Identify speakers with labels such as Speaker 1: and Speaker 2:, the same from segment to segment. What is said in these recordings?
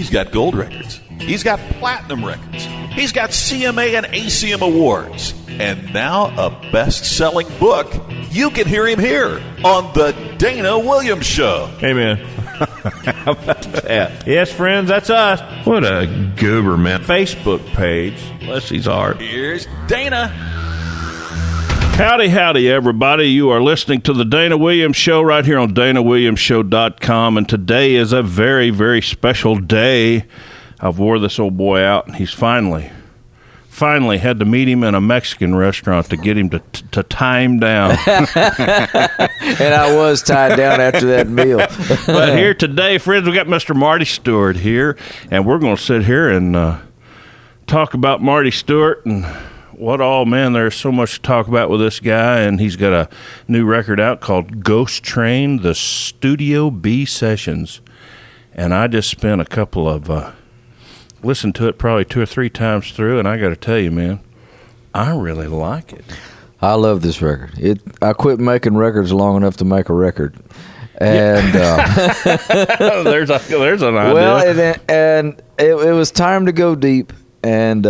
Speaker 1: He's got gold records. He's got platinum records. He's got CMA and ACM awards. And now a best-selling book. You can hear him here on The Dana Williams Show.
Speaker 2: Hey, man. How about that? Yes, friends, that's us. What a goober, man. Facebook page. Bless his heart.
Speaker 1: Here's Dana.
Speaker 2: Howdy, howdy, everybody. You are listening to The Dana Williams Show right here on DanaWilliamsShow.com. And today is a very, very special day. I've wore this old boy out, and he's finally had to meet him in a Mexican restaurant to get him to tie him down.
Speaker 3: And I was tied down after that meal.
Speaker 2: But here today, friends, we got Mr. Marty Stuart here, and we're going to sit here and talk about Marty Stuart and what all, man, there's so much to talk about with this guy, and he's got a new record out called Ghost Train, the Studio B Sessions. And I just spent a couple of... listened to it probably 2 or 3 times through, and I got to tell you, man, I really like it.
Speaker 3: I love this record. I quit making records long enough to make a record, and
Speaker 2: there's an idea.
Speaker 3: Well, and it was time to go deep and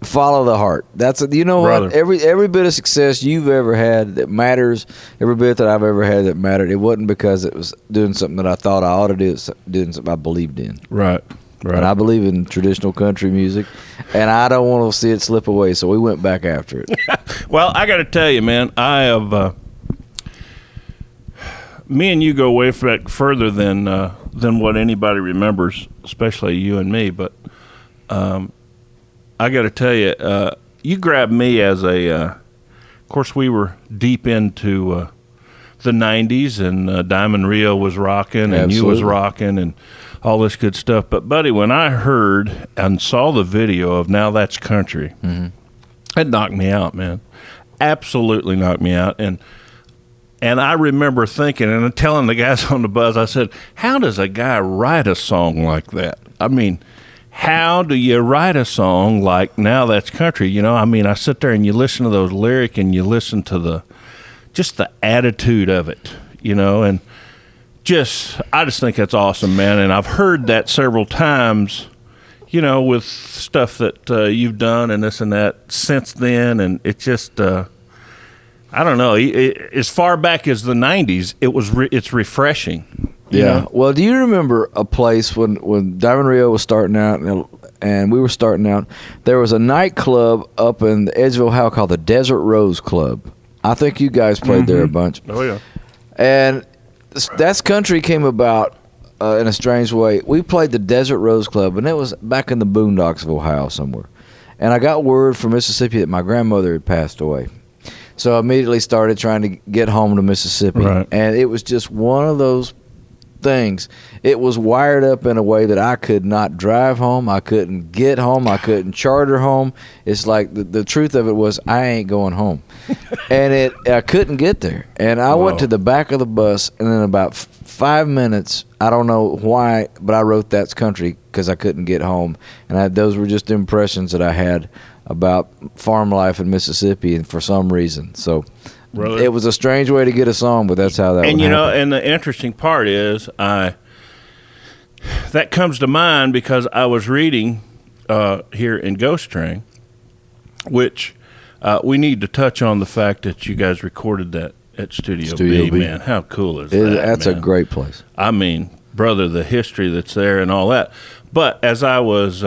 Speaker 3: follow the heart. That's you know
Speaker 2: Brother.
Speaker 3: what, every bit of success you've ever had that matters, every bit that I've ever had that mattered. It wasn't because it was doing something that I thought I ought to do. It's doing something I believed in.
Speaker 2: Right.
Speaker 3: And I believe in traditional country music, and I don't want to see it slip away, so we went back after it.
Speaker 2: Well, I got to tell you, man, I have me and you go way back further than what anybody remembers, especially you and me. But I got to tell you, you grabbed me as of course, we were deep into the '90s, and Diamond Rio was rocking, and you was rocking, and all this good stuff. But, buddy, when I heard and saw the video of Now That's Country, it knocked me out, man. Absolutely knocked me out. And I remember thinking, and telling the guys on the buzz, I said, how does a guy write a song like that? I mean, how do you write a song like Now That's Country? You know, I mean, I sit there and you listen to those lyrics and you listen to just the attitude of it, you know, and I just think that's awesome, man. And I've heard that several times, you know, with stuff that you've done and this and that since then. And it just, I don't know, as far back as the 90s, it's refreshing.
Speaker 3: Yeah.
Speaker 2: Know?
Speaker 3: Well, do you remember a place when Diamond Rio was starting out and we were starting out, there was a nightclub up in Edgeville, Ohio called the Desert Rose Club. I think you guys played there a bunch.
Speaker 2: Oh, yeah.
Speaker 3: And That's Country came about in a strange way. We played the Desert Rose Club, and it was back in the boondocks of Ohio somewhere. And I got word from Mississippi that my grandmother had passed away. So I immediately started trying to get home to Mississippi.
Speaker 2: Right.
Speaker 3: And it was just one of those things. It was wired up in a way that I could not drive home. I couldn't get home. I couldn't charter home. It's like the truth of it was I ain't going home. And I couldn't get there. And I went to the back of the bus, and in about 5 minutes, I don't know why, but I wrote That's Country because I couldn't get home. And those were just impressions that I had about farm life in Mississippi, and for some reason. So
Speaker 2: Brother.
Speaker 3: It was a strange way to get a song, but that's how that
Speaker 2: And
Speaker 3: would
Speaker 2: you know,
Speaker 3: happen.
Speaker 2: and the interesting part is that comes to mind because I was reading here in Ghost Train, which we need to touch on the fact that you guys recorded that at Studio B, man. How cool is that?
Speaker 3: That's
Speaker 2: man?
Speaker 3: a great place.
Speaker 2: I mean, brother, the history that's there and all that. But as I was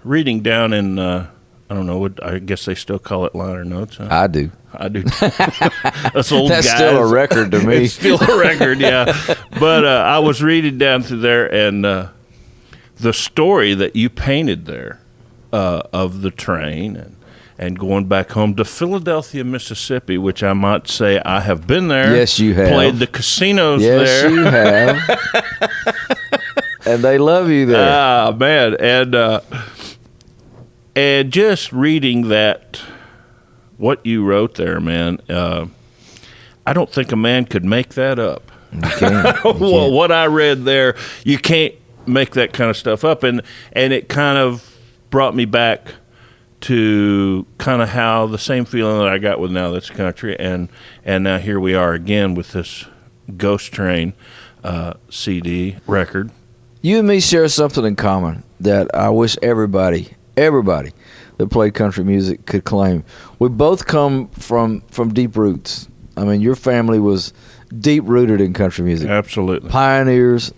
Speaker 2: reading down in, I don't know, I guess they still call it liner notes. Huh?
Speaker 3: I do.
Speaker 2: Us old
Speaker 3: That's
Speaker 2: guys.
Speaker 3: still a record to me.
Speaker 2: It's still a record, yeah. But I was reading down through there, and the story that you painted there of the train and going back home to Philadelphia, Mississippi, which I might say I have been there.
Speaker 3: Yes, you have.
Speaker 2: Played the casinos
Speaker 3: yes,
Speaker 2: there.
Speaker 3: you have. And they love you there.
Speaker 2: Ah, man. And just reading that, what you wrote there, man, I don't think a man could make that up.
Speaker 3: You can't.
Speaker 2: Well, what I read there, you can't make that kind of stuff up. And it kind of brought me back to kind of how the same feeling that I got with Now That's Country. And now here we are again with this Ghost Train CD record.
Speaker 3: You and me share something in common that I wish everybody that played country music could claim. We both come from deep roots. I mean, your family was deep rooted in country music.
Speaker 2: Absolutely.
Speaker 3: Pioneers,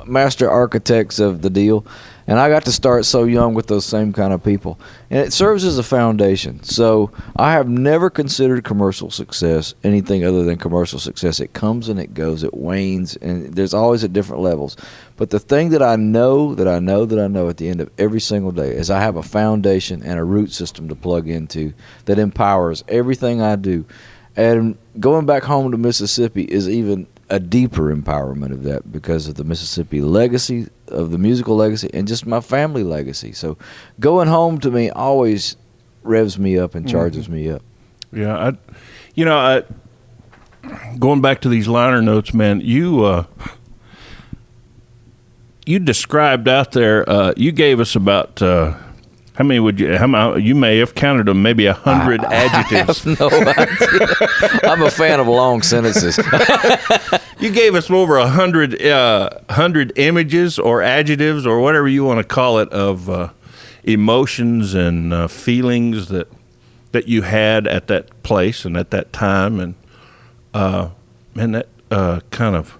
Speaker 3: master architects of the deal. And I got to start so young with those same kind of people. And it serves as a foundation. So I have never considered commercial success anything other than commercial success. It comes and it goes, it wanes, and there's always at different levels. But the thing that I know at the end of every single day is I have a foundation and a root system to plug into that empowers everything I do. And going back home to Mississippi is even a deeper empowerment of that because of the Mississippi legacy, of the musical legacy, and just my family legacy. So going home to me always revs me up and charges me up.
Speaker 2: Yeah, going back to these liner notes, man, you described out there, you gave us about how many you may have counted them, maybe 100 adjectives.
Speaker 3: I have no idea. I'm a fan of long sentences.
Speaker 2: You gave us over 100 images or adjectives or whatever you want to call it of emotions and feelings that you had at that place and at that time, and that kind of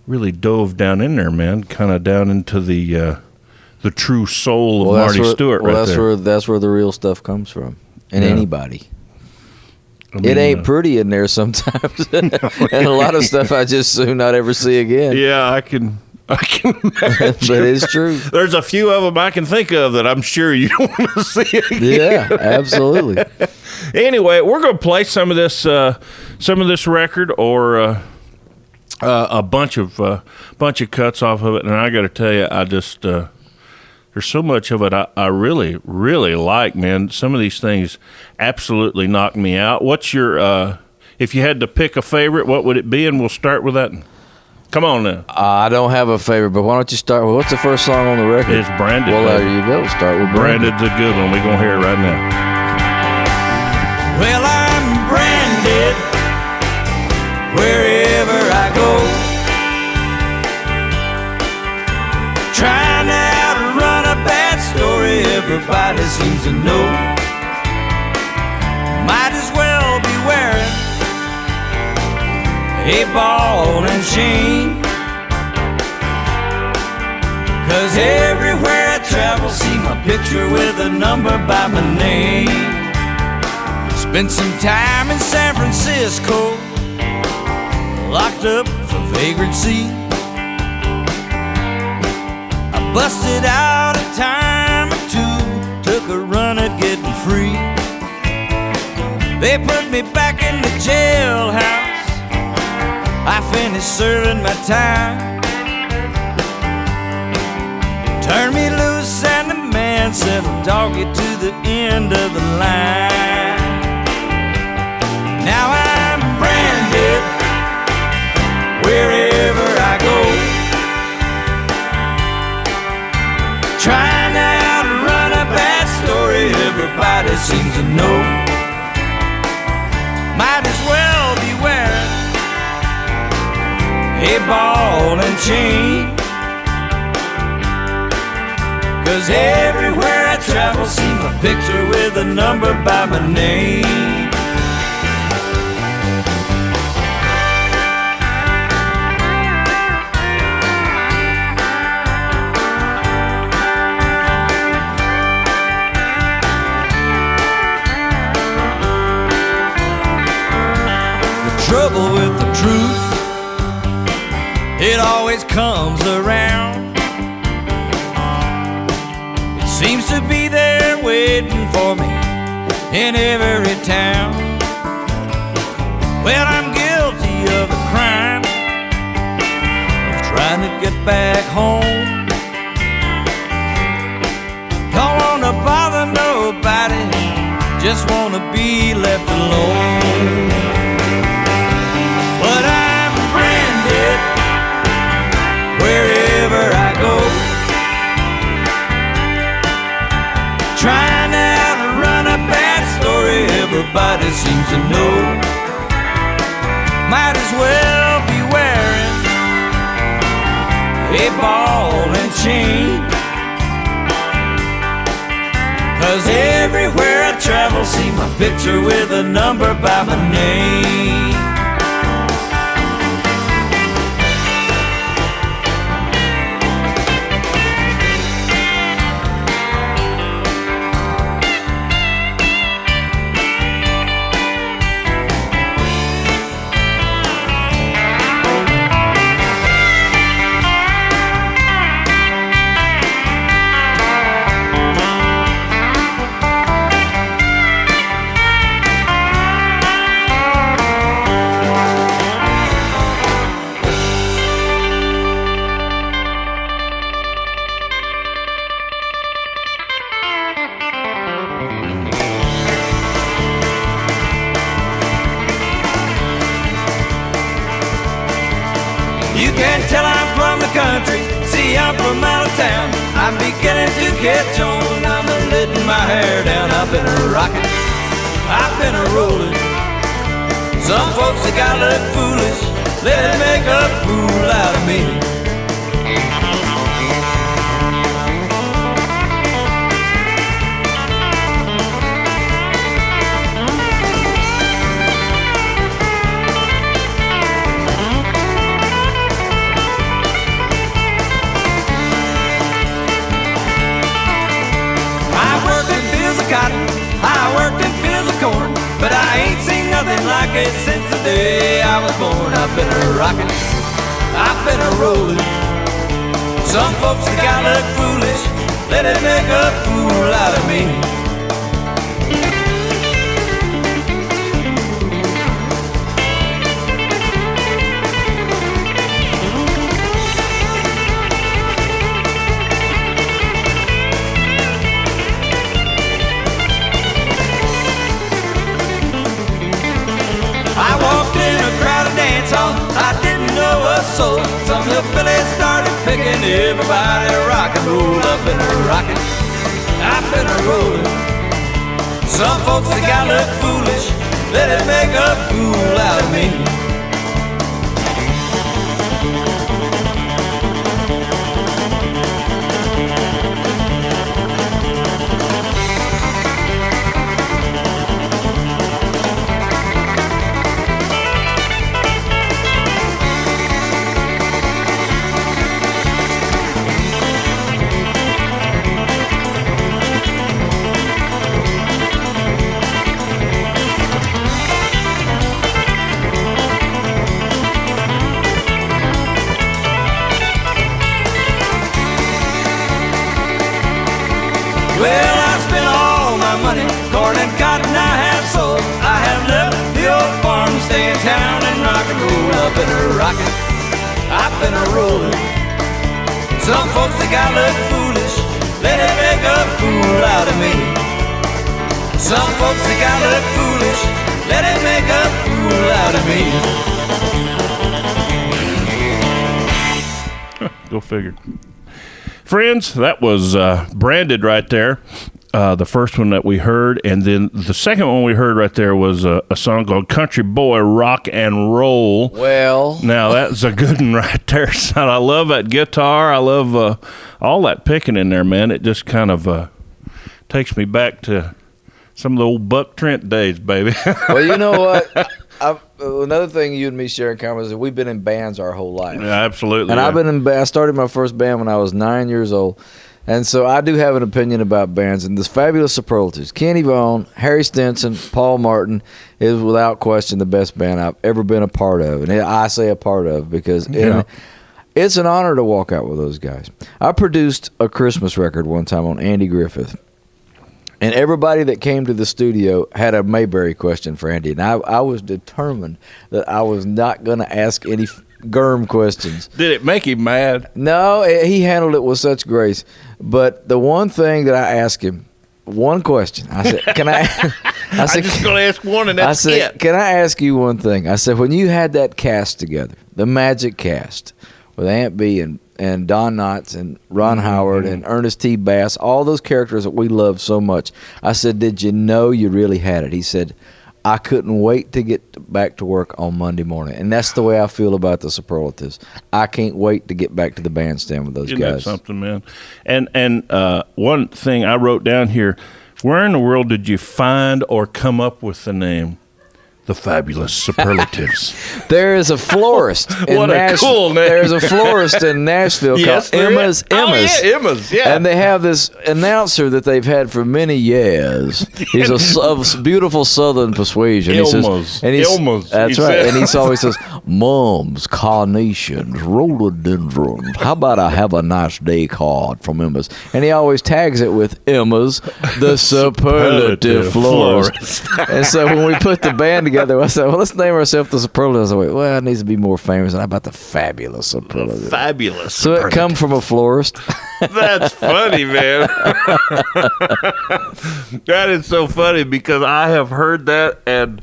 Speaker 2: really dove down in there, man, kind of down into the true soul of Marty Stuart
Speaker 3: that's where the real stuff comes from. And anybody. It ain't pretty in there sometimes. And a lot of stuff I just soon not ever see again.
Speaker 2: Yeah, I can imagine.
Speaker 3: But it's true.
Speaker 2: There's a few of them I can think of that I'm sure you don't want to see again.
Speaker 3: Yeah, absolutely.
Speaker 2: Anyway, we're going to play some of this record or a bunch of cuts off of it, and I got to tell you, I just there's so much of it I really, really like, man. Some of these things absolutely knock me out. What's your if you had to pick a favorite, what would it be? And we'll start with that. Come on now.
Speaker 3: I don't have a favorite, but why don't you start with what's the first song on the record?
Speaker 2: It's Branded.
Speaker 3: Well, there you go. Start with Branded.
Speaker 2: Branded's a good one. We're going to hear it right now.
Speaker 4: Well, I'm branded wherever I go, trying to outrun a bad story everybody seems to know. Might as well be wearing a ball and chain, 'cause everywhere I travel, see my picture with a number by my name. Spent some time in San Francisco, locked up for vagrancy. I busted out a time or two, took a run at getting free. They put me back in the jailhouse, I finished serving my time. Turned me loose and the man said, dog you to the end of the line. Now I'm branded wherever I go, trying to outrun a bad story everybody seems to know. Might as well be wearing a ball and chain, 'cause everywhere I travel, see my picture with a number by my name. Trouble with the truth, it always comes around. It seems to be there waiting for me in every town. Well, I'm guilty of the crime of trying to get back home. Don't wanna bother nobody, just wanna be left alone. But I'm branded wherever I go, trying to outrun a bad story everybody seems to know. Might as well be wearing a ball and chain. 'Cause everywhere I travel, see my picture with a number by my name. You can tell I'm from the country, see I'm from out of town. I'm beginning to catch on, I'm letting my hair down. I've been a rockin', I've been a rollin'. Some folks that got look foolish, let it make a fool out of me. I worked in fields of corn, but I ain't seen nothing like it since the day I was born. I've been a rockin', I've been a rollin'. Some folks that got look foolish, let it make a fool out of me. I didn't know a soul. Some hillbillies started picking everybody rock and roll. I've been a rockin', I've been a rollin'. Some folks that got look foolish, let it make a fool out of me. Well, I spent all my money, corn and cotton I have sold. I have left the old farm, stay in town and rock and roll. I've been a rockin', I've been a rollin'. Some folks that got look foolish, let it make a fool out of me. Some folks that got look foolish, let it make a fool out of me.
Speaker 2: Go figure. Friends, that was branded right there. The first one that we heard, and then the second one we heard right there was a song called Country Boy Rock and Roll.
Speaker 3: Well,
Speaker 2: now that's a good one right there, son. I love that guitar. I love all that picking in there, man. It just kind of takes me back to some of the old Buck Trent days, baby.
Speaker 3: well, you know what? Another thing you and me share in common is that we've been in bands our whole life.
Speaker 2: Yeah, absolutely.
Speaker 3: And
Speaker 2: yeah.
Speaker 3: I started my first band when I was 9 years old. And so I do have an opinion about bands and this fabulous superlatives. Kenny Vaughan, Harry Stinson, Paul Martin is without question the best band I've ever been a part of. And I say a part of because it's an honor to walk out with those guys. I produced a Christmas record one time on Andy Griffith. And everybody that came to the studio had a Mayberry question for Andy. And I was determined that I was not going to ask any Germ questions.
Speaker 2: Did it make him mad?
Speaker 3: No, he handled it with such grace. But the one thing that I asked him, one question, I said, "Can I?" I said,
Speaker 2: "I'm just going to ask one, and that's it."
Speaker 3: "Can I ask you one thing?" I said, "When you had that cast together, the Magic Cast, with Aunt Bee and Don Knotts and Ron Howard and Ernest T. Bass, all those characters that we love so much. I said, did you know you really had it?" He said, I couldn't wait to get back to work on Monday morning. And that's the way I feel about the Superlatives. I can't wait to get back to the bandstand with those
Speaker 2: Isn't
Speaker 3: guys.
Speaker 2: that something, man? And one thing I wrote down here, where in the world did you find or come up with the name The Fabulous Superlatives?
Speaker 3: There is a florist in
Speaker 2: What a cool name.
Speaker 3: There's a florist in Nashville
Speaker 2: Yes,
Speaker 3: called
Speaker 2: there
Speaker 3: Emma's.
Speaker 2: is. Oh, yeah, Emma's, yeah.
Speaker 3: And they have this announcer that they've had for many years. He's of beautiful Southern persuasion.
Speaker 2: Elmo's. Elmo's,
Speaker 3: That's
Speaker 2: he
Speaker 3: right.
Speaker 2: said.
Speaker 3: And he always says, "Mums, carnations, rhododendrons. How about I have a nice day card from Emma's?" And he always tags it with Emma's, the superlative florist. And so when we put the band together, I said, well, let's name ourselves the Superlatives. I went, well, it needs to be more famous. And how about the Fabulous Superlative?
Speaker 2: Fabulous.
Speaker 3: So it come from a florist.
Speaker 2: That's funny, man. That is so funny because I have heard that and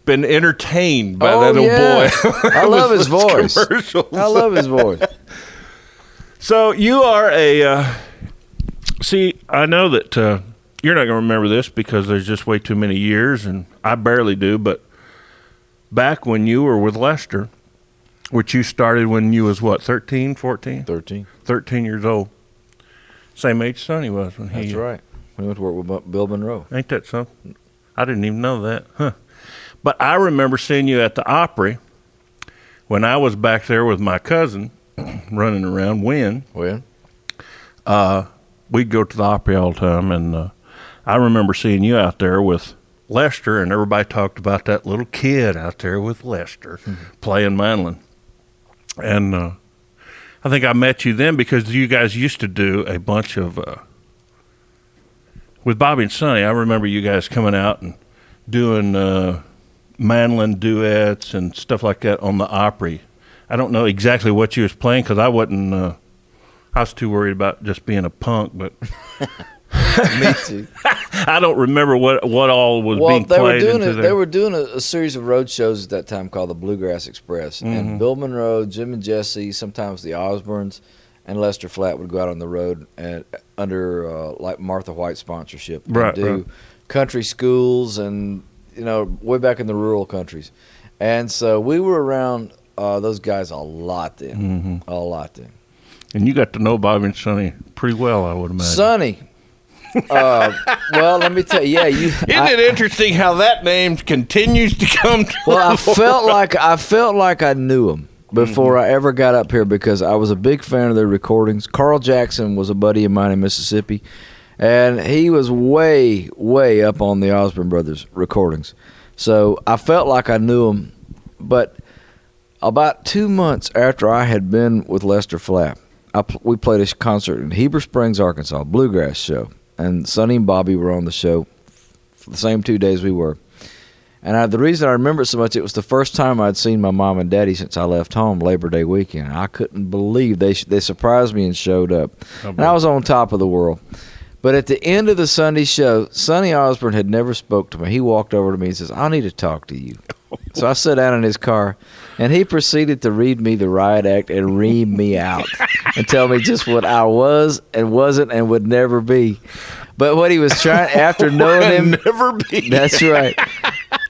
Speaker 2: been entertained by that little boy.
Speaker 3: I love his voice.
Speaker 2: Commercials.
Speaker 3: I love his voice.
Speaker 2: So you are a. See, I know that you're not going to remember this because there's just way too many years, and I barely do. But back when you were with Lester, which you started when you was what, 13, 14? 13 years old. Same age Sonny was when he.
Speaker 3: That's right. We went to work with Bill Monroe.
Speaker 2: Ain't that something? I didn't even know that. Huh. But I remember seeing you at the Opry when I was back there with my cousin running around. When? We'd go to the Opry all the time, and I remember seeing you out there with Lester, and everybody talked about that little kid out there with Lester playing mandolin. And I think I met you then because you guys used to do a bunch of with Bobby and Sonny. I remember you guys coming out and doing mandolin duets and stuff like that on the Opry. I don't know exactly what you was playing because I wasn't. I was too worried about just being a punk, but
Speaker 3: Me too.
Speaker 2: I don't remember what all was being played into there.
Speaker 3: They were doing a series of road shows at that time called the Bluegrass Express. And Bill Monroe, Jim and Jesse, sometimes the Osbournes, and Lester Flatt would go out on the road and under like Martha White sponsorship. And do country schools and, way back in the rural countries. And so we were around those guys a lot then. A lot then.
Speaker 2: And you got to know Bobby and Sonny pretty well, I would imagine.
Speaker 3: Sonny. Well, let me tell you. Yeah,
Speaker 2: Isn't it interesting how that name continues to come to
Speaker 3: Well, I felt like I knew him before I ever got up here because I was a big fan of their recordings. Carl Jackson was a buddy of mine in Mississippi, and he was way, way up on the Osborne Brothers recordings. So I felt like I knew him. But about 2 months after I had been with Lester Flatt, we played a concert in Heber Springs, Arkansas, bluegrass show. And Sonny and Bobby were on the show for the same 2 days we were. And the reason I remember it so much, it was the first time I'd seen my mom and daddy since I left home Labor Day weekend. I couldn't believe they surprised me and showed up. And I was on top of the world. But at the end of the Sunday show, Sonny Osborne had never spoke to me. He walked over to me and says, "I need to talk to you." So I sat down in his car, and he proceeded to read me the riot act and ream me out and tell me just what I was and wasn't and would never be. But what he was trying, after knowing him,
Speaker 2: never be.
Speaker 3: That's right.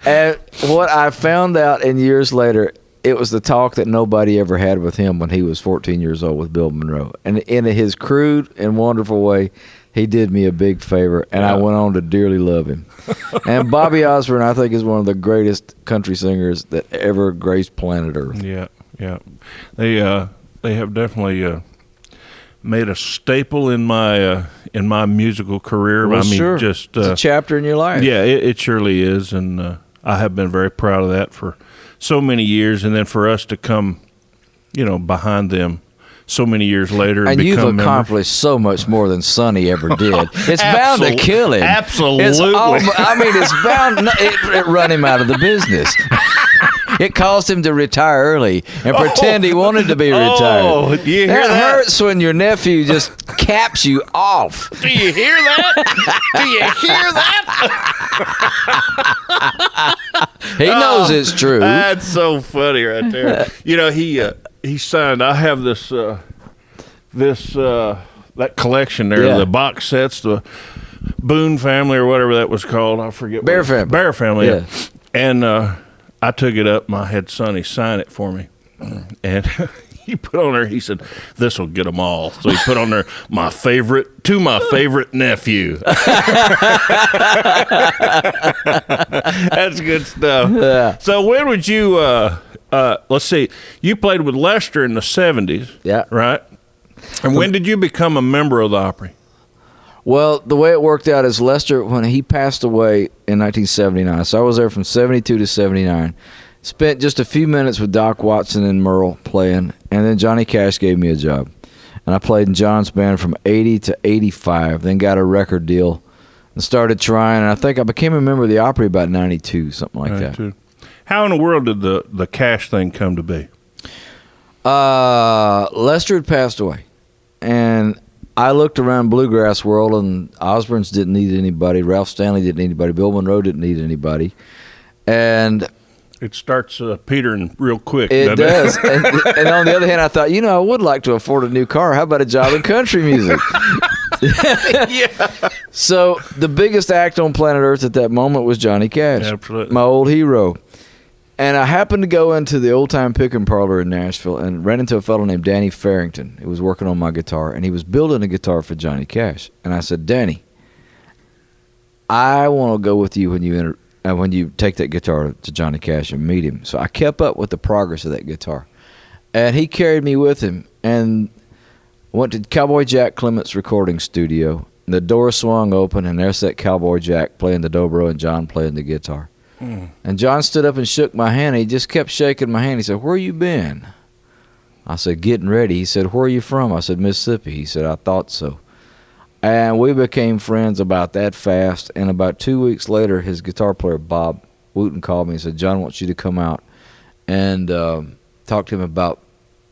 Speaker 3: And what I found out in years later, it was the talk that nobody ever had with him when he was 14 years old with Bill Monroe. And in his crude and wonderful way, he did me a big favor, and I went on to dearly love him. And Bobby Osborne, I think, is one of the greatest country singers that ever graced planet Earth.
Speaker 2: Yeah. They have definitely made a staple in my musical career.
Speaker 3: Well,
Speaker 2: I mean,
Speaker 3: sure.
Speaker 2: just
Speaker 3: it's a chapter in your life.
Speaker 2: Yeah, it surely is, and I have been very proud of that for so many years, and then for us to come, behind them so many years later.
Speaker 3: And you've
Speaker 2: become
Speaker 3: accomplished so much more than Sonny ever did. It's bound to kill him.
Speaker 2: Absolutely.
Speaker 3: It's bound. It run him out of the business. It caused him to retire early and pretend he wanted to be retired.
Speaker 2: Oh, do you hear that?
Speaker 3: hurts when your nephew just caps you off.
Speaker 2: Do you hear that? Do you hear that?
Speaker 3: He knows it's true.
Speaker 2: That's so funny right there. He signed. I have this that collection there, the box sets, the Boone family or whatever that was called. I forget.
Speaker 3: Bear Family.
Speaker 2: Bear Family. Yeah. And I took it up, and I had Sonny sign it for me. And he put on there, he said, "This will get them all." So he put on there, my favorite nephew. That's good stuff.
Speaker 3: Yeah.
Speaker 2: So when would you, let's see, you played with Lester in the 70s.
Speaker 3: Yeah.
Speaker 2: Right? And when did you become a member of the Opry?
Speaker 3: Well, the way it worked out is Lester, when he passed away in 1979, so I was there from 72 to 79, spent just a few minutes with Doc Watson and Merle playing, and then Johnny Cash gave me a job. And I played in John's band from 80 to 85, then got a record deal and started trying, and I think I became a member of the Opry about 92, something like that.
Speaker 2: How in the world did the Cash thing come to be?
Speaker 3: Lester had passed away, and I looked around bluegrass world, and Osbournes didn't need anybody, Ralph Stanley didn't need anybody, Bill Monroe didn't need anybody, and
Speaker 2: it starts petering real quick.
Speaker 3: It does. And on the other hand, I thought, I would like to afford a new car. How about a job in country music?
Speaker 2: Yeah.
Speaker 3: So the biggest act on planet Earth at that moment was Johnny Cash,
Speaker 2: Absolutely.
Speaker 3: my old hero. And I happened to go into the old-time picking parlor in Nashville and ran into a fellow named Danny Farrington who was working on my guitar, and he was building a guitar for Johnny Cash. And I said, "Danny, I want to go with you when you take that guitar to Johnny Cash and meet him." So I kept up with the progress of that guitar. And he carried me with him and went to Cowboy Jack Clement's recording studio. And the door swung open, and there's that Cowboy Jack playing the dobro and John playing the guitar. And John stood up and shook my hand. He just kept shaking my hand. He said, "Where you been?" I said, "Getting ready." He said, "Where are you from?" I said, "Mississippi." He said, "I thought so." And we became friends about that fast. And about 2 weeks later, his guitar player, Bob Wooten, called me and said, "John wants you to come out and talk to him about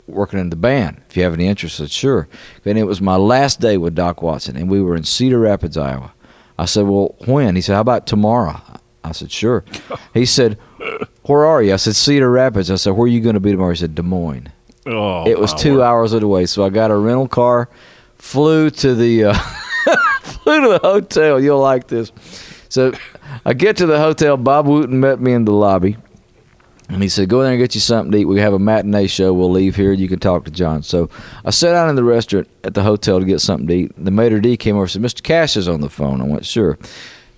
Speaker 3: working in the band. If you have any interest." I said, "Sure." And it was my last day with Doc Watson, and we were in Cedar Rapids, Iowa. I said, "Well, when?" He said, "How about tomorrow?" I said, "Sure." He said, "Where are you?" I said, "Cedar Rapids." I said, "Where are you going to be tomorrow?" He said, "Des Moines."
Speaker 2: Oh,
Speaker 3: it was 2 hours away, so I got a rental car, flew to the hotel. You'll like this. So I get to the hotel. Bob Wooten met me in the lobby, and he said, "Go in there and get you something to eat. We have a matinee show. We'll leave here. You can talk to John." So I sat down in the restaurant at the hotel to get something to eat. The maitre d' came over and said, "Mr. Cash is on the phone." I went, "Sure."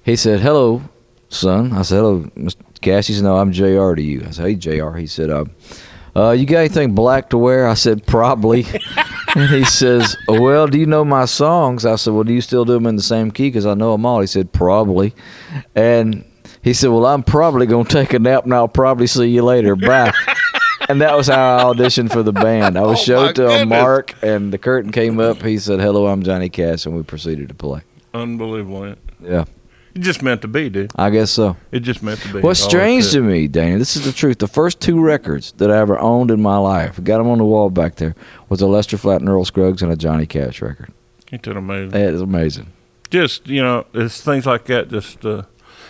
Speaker 3: He said, "Hello, son." I said, "Hello, Mr. Cash." He said, "No, I'm JR to you." I said, "Hey, JR." He said, "You got anything black to wear?" I said, "Probably." And he says, "Well, do you know my songs?" I said, "Well, do you still do them in the same key? Because I know them all." He said, "Probably." And he said, "Well, I'm probably going to take a nap, and I'll probably see you later. Bye." And that was how I auditioned for the band. I was showed to a Mark, and the curtain came up. He said, "Hello, I'm Johnny Cash," and we proceeded to play.
Speaker 2: Unbelievable.
Speaker 3: Yeah.
Speaker 2: It just meant to be, dude.
Speaker 3: I guess so.
Speaker 2: It just meant to be.
Speaker 3: What's strange to me, Danny, this is the truth. The first two records that I ever owned in my life, got them on the wall back there, was a Lester Flatt and Earl Scruggs and a Johnny Cash record.
Speaker 2: Ain't that amazing?
Speaker 3: That is amazing.
Speaker 2: Just, it's things like that. Just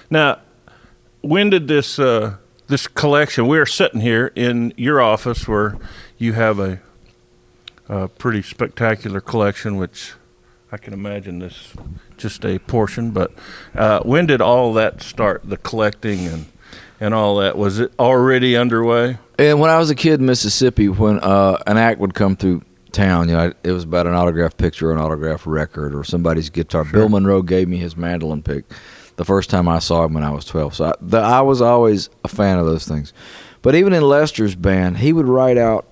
Speaker 2: now, when did this collection? We're sitting here in your office where you have a pretty spectacular collection, which I can imagine this just a portion. But when did all that start? The collecting and all that, was it already underway?
Speaker 3: And when I was a kid in Mississippi, when an act would come through town, it was about an autographed picture or an autographed record or somebody's guitar. Sure. Bill Monroe gave me his mandolin pick the first time I saw him when I was 12. So I was always a fan of those things. But even in Lester's band, he would write out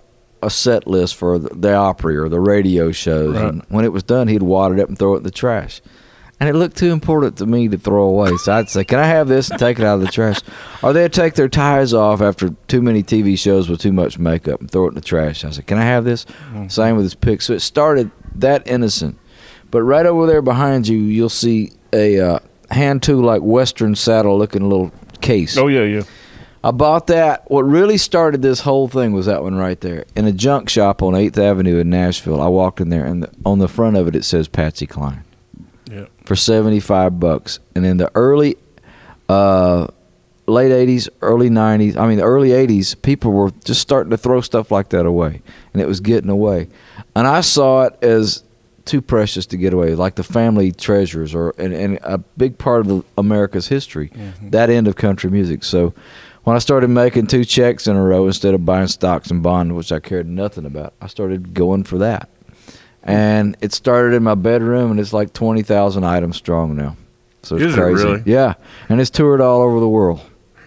Speaker 3: a set list for the Opry or the radio shows. Right. And when it was done, he'd wad it up and throw it in the trash. And it looked too important to me to throw away. So I'd say, "Can I have this?" and take it out of the trash. Or they'd take their ties off after too many TV shows with too much makeup and throw it in the trash. I said, "Can I have this?" Mm-hmm. Same with his picks. So it started that innocent. But right over there behind you, you'll see a hand tool like Western saddle looking little case.
Speaker 2: Oh, yeah.
Speaker 3: I bought that. What really started this whole thing was that one right there. In a junk shop on 8th Avenue in Nashville, I walked in there, and on the front of it says Patsy Cline.
Speaker 2: Yeah.
Speaker 3: For $75. And in the early, late 80s, early 90s, the early 80s, people were just starting to throw stuff like that away. And it was getting away. And I saw it as too precious to get away, like the family treasures, and a big part of America's history, that end of country music. So when I started making 2 checks in a row instead of buying stocks and bonds, which I cared nothing about, I started going for that. And it started in my bedroom, and it's like 20,000 items strong now. So it's crazy.
Speaker 2: It really?
Speaker 3: Yeah, and it's toured all over the world.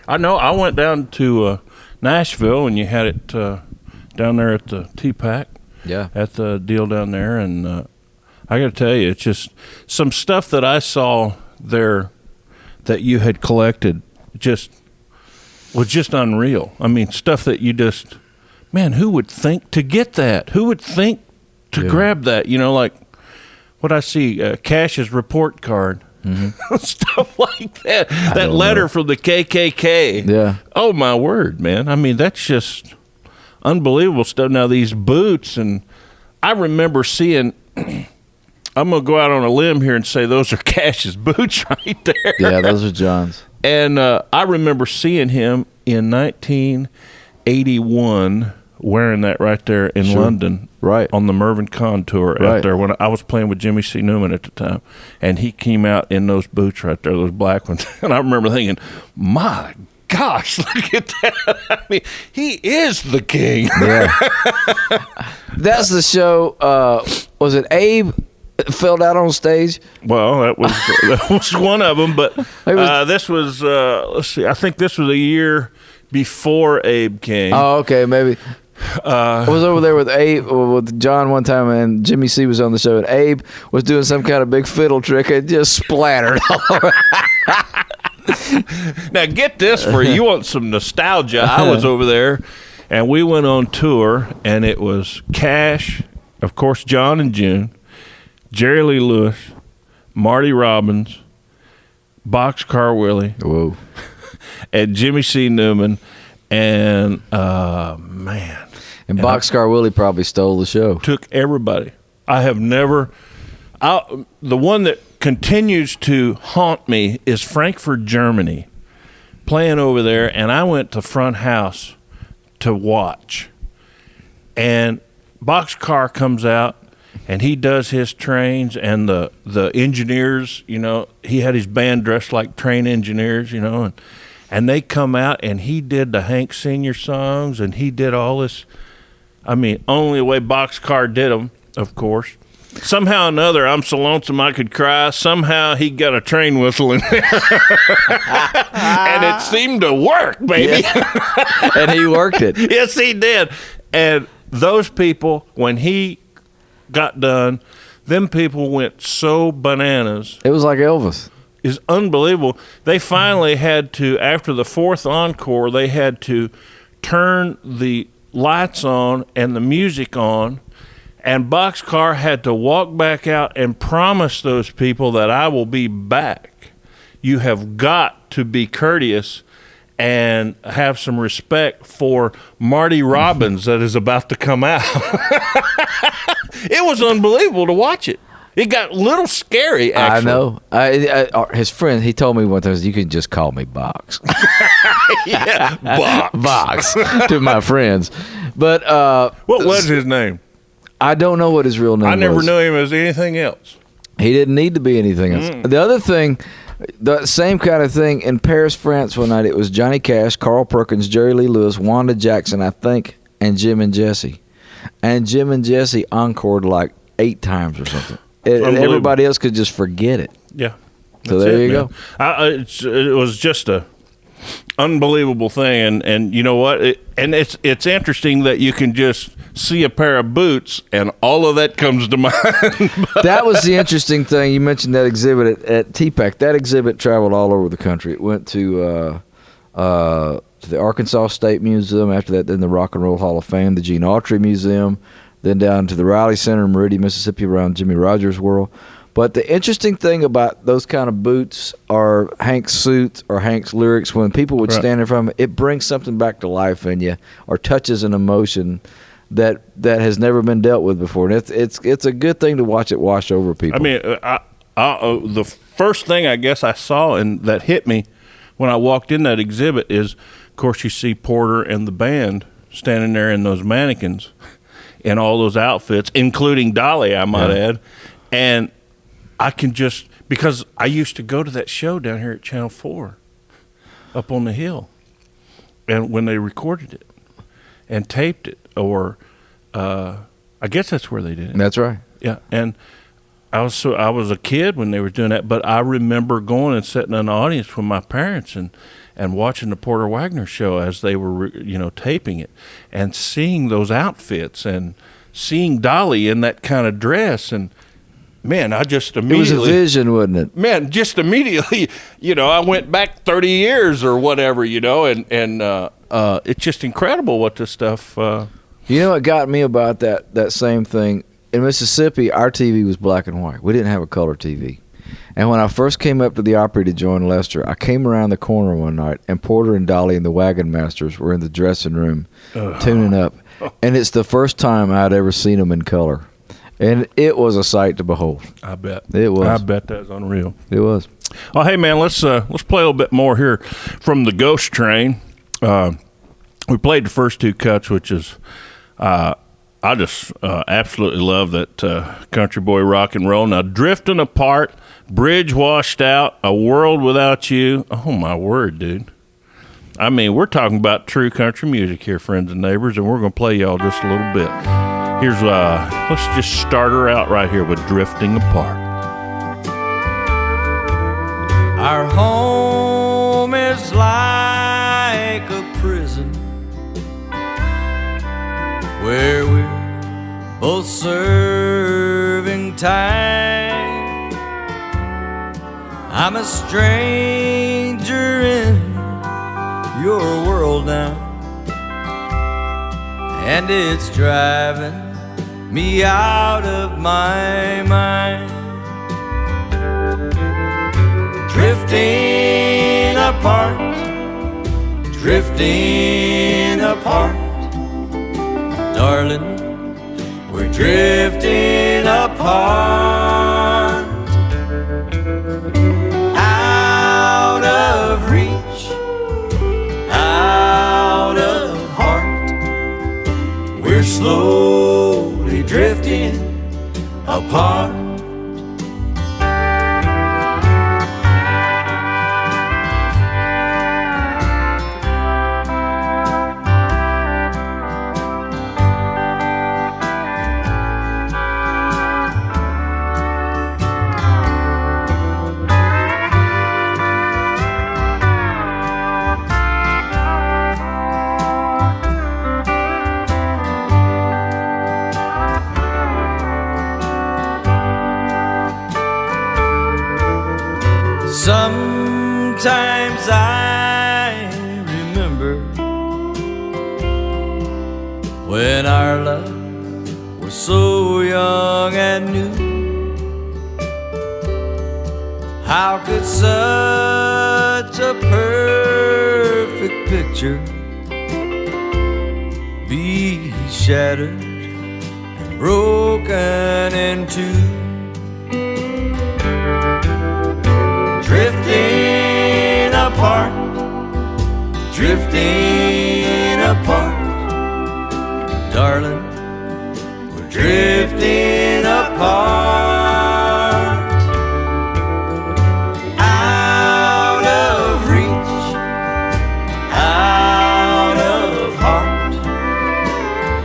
Speaker 2: I know. I went down to Nashville, and you had it down there at the T-Pack.
Speaker 3: Yeah.
Speaker 2: At the deal down there, and I got to tell you, it's just some stuff that I saw there that you had collected was just unreal. I mean, stuff that you just, man, who would think to get that? Who would think to grab that? You know, like what I see, Cash's report card, stuff like that. That letter from the KKK.
Speaker 3: Yeah.
Speaker 2: Oh, my word, man. I mean, that's just unbelievable stuff. Now, these boots, and I remember seeing, I'm going to go out on a limb here and say those are Cash's boots right there.
Speaker 3: Yeah, those are John's.
Speaker 2: And I remember seeing him in 1981 wearing that right there in London,
Speaker 3: right
Speaker 2: on the Mervyn Con tour out there when I was playing with Jimmy C. Newman at the time, and he came out in those boots right there, those black ones, and I remember thinking, my gosh, look at that! I mean, he is the king.
Speaker 3: Yeah, that's the show. Was it Abe fell out on stage?
Speaker 2: Well, that was one of them, but this was let's see. I think this was a year before Abe came.
Speaker 3: Oh, okay, maybe. I was over there with Abe, with John one time, and Jimmy C was on the show, and Abe was doing some kind of big fiddle trick and just splattered all over.
Speaker 2: Now, get this for you. You want some nostalgia. I was over there, and we went on tour, and it was Cash, of course, John and June, Jerry Lee Lewis, Marty Robbins, Boxcar Willie,
Speaker 3: whoa,
Speaker 2: and Jimmy C. Newman, and man.
Speaker 3: And Boxcar Willie probably stole the show.
Speaker 2: Took everybody. I have never... the one that continues to haunt me is Frankfurt, Germany, playing over there, and I went to front house to watch. And Boxcar comes out, and he does his trains, and the engineers, you know, he had his band dressed like train engineers, you know, and they come out, and he did the Hank Sr. songs, and he did all this. I mean, only the way Boxcar did them, of course. Somehow or another, I'm so lonesome I could cry. Somehow he got a train whistle in there. And it seemed to work, baby.
Speaker 3: Yeah. And he worked it.
Speaker 2: Yes, he did. And those people, when he got done, them people went so bananas.
Speaker 3: It was like Elvis.
Speaker 2: It's unbelievable. They finally had to, after the fourth encore, they had to turn the lights on and the music on, and Boxcar had to walk back out and promise those people that I will be back. You have got to be courteous and have some respect for Marty Robbins that is about to come out. It was unbelievable to watch it. It got a little scary, actually.
Speaker 3: I know. His friend, he told me one time, you can just call me Box.
Speaker 2: Yeah,
Speaker 3: Box to my friends. But
Speaker 2: what was his name?
Speaker 3: I don't know what his real name was.
Speaker 2: I never knew him as anything else.
Speaker 3: He didn't need to be anything else. The other thing, the same kind of thing in Paris, France one night, it was Johnny Cash, Carl Perkins, Jerry Lee Lewis, Wanda Jackson, I think, and Jim and Jesse. And Jim and Jesse encored like 8 times or something. Everybody else could just forget it.
Speaker 2: Yeah.
Speaker 3: So there you go.
Speaker 2: It was just a unbelievable thing, and you know what? It's interesting that you can just see a pair of boots, and all of that comes to mind.
Speaker 3: That was the interesting thing. You mentioned that exhibit at T-Pack. That exhibit traveled all over the country. It went to the Arkansas State Museum. After that, then the Rock and Roll Hall of Fame, the Gene Autry Museum, then down to the Riley Center in Meridian, Mississippi, around Jimmy Rogers' World. But the interesting thing about those kind of boots or Hank's suits or Hank's lyrics, when people would stand in front of it brings something back to life in you or touches an emotion that has never been dealt with before. And it's a good thing to watch it wash over people.
Speaker 2: I mean, the first thing I guess I saw and that hit me when I walked in that exhibit is, of course, you see Porter and the band standing there in those mannequins in all those outfits, including Dolly, I might add. And I can just, because I used to go to that show down here at Channel 4 up on the hill, and when they recorded it and taped it, or I guess that's where they did it.
Speaker 3: That's right.
Speaker 2: Yeah, and I was a kid when they were doing that, but I remember going and sitting in the audience with my parents and watching the Porter Wagner show as they were, taping it, and seeing those outfits and seeing Dolly in that kind of dress, and man, I just immediately,
Speaker 3: it was a vision, wasn't it?
Speaker 2: Man, just immediately, I went back 30 years or whatever, and it's just incredible what this stuff.
Speaker 3: You know what got me about that same thing? In Mississippi, our TV was black and white. We didn't have a color TV. And when I first came up to the Opry to join Lester, I came around the corner one night, and Porter and Dolly and the Wagon Masters were in the dressing room tuning up. And it's the first time I'd ever seen them in color. And it was a sight to behold.
Speaker 2: I bet.
Speaker 3: It was.
Speaker 2: I bet that was unreal.
Speaker 3: It was.
Speaker 2: Oh, hey, man, let's play a little bit more here from the Ghost Train. We played the first two cuts, which is... I just absolutely love that country boy rock and roll. Now, Drifting Apart, Bridge Washed Out, A World Without You. Oh, my word, dude. I mean, we're talking about true country music here, friends and neighbors, and we're going to play y'all just a little bit. Here's, let's just start her out right here with Drifting Apart.
Speaker 4: Our home is like a prison where we're both serving time. I'm a stranger in your world now, and it's driving me out of my mind. Drifting apart, drifting apart, darling, we're drifting apart. Out of reach, out of heart, we're slowly drifting apart. Sometimes I remember when our love was so young and new. How could such a perfect picture be shattered and broken in two? Drifting apart, drifting apart, darling, we're drifting apart. Out of reach, out of heart,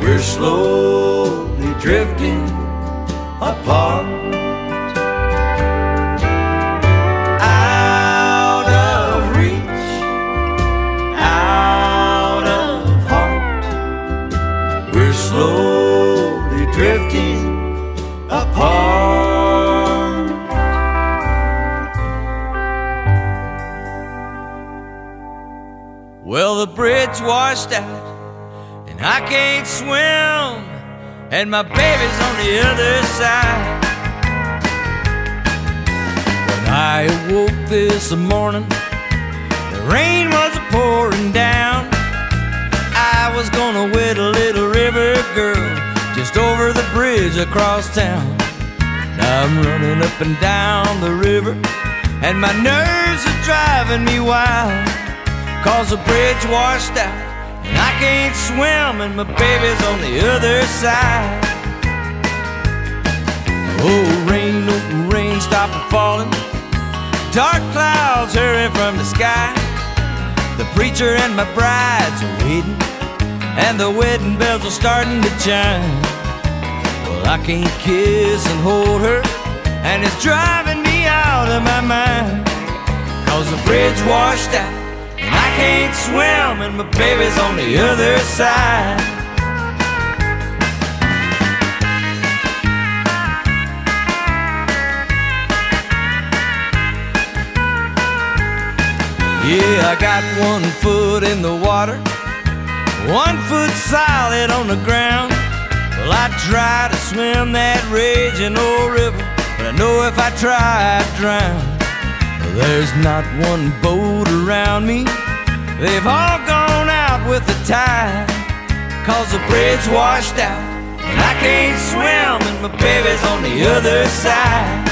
Speaker 4: we're slowly drifting apart. Slowly drifting apart. Well, the bridge washed out, and I can't swim, and my baby's on the other side. When I awoke this morning, the rain was pouring down. I was gonna wed a little river girl just over the bridge across town. Now I'm running up and down the river, and my nerves are driving me wild, 'cause the bridge washed out and I can't swim, and my baby's on the other side. Oh, rain, oh, rain, stop falling. Dark clouds hurry from the sky. The preacher and my bride's are waiting, and the wedding bells are starting to chime. Well, I can't kiss and hold her, and it's driving me out of my mind. 'Cause the bridge washed out, and I can't swim, and my baby's on the other side. Yeah, I got 1 foot in the water, 1 foot solid on the ground. Well, I try to swim that raging old river, but I know if I try, I'd drown. Well, there's not one boat around me, they've all gone out with the tide. 'Cause the bridge washed out, and I can't swim, and my baby's on the other side.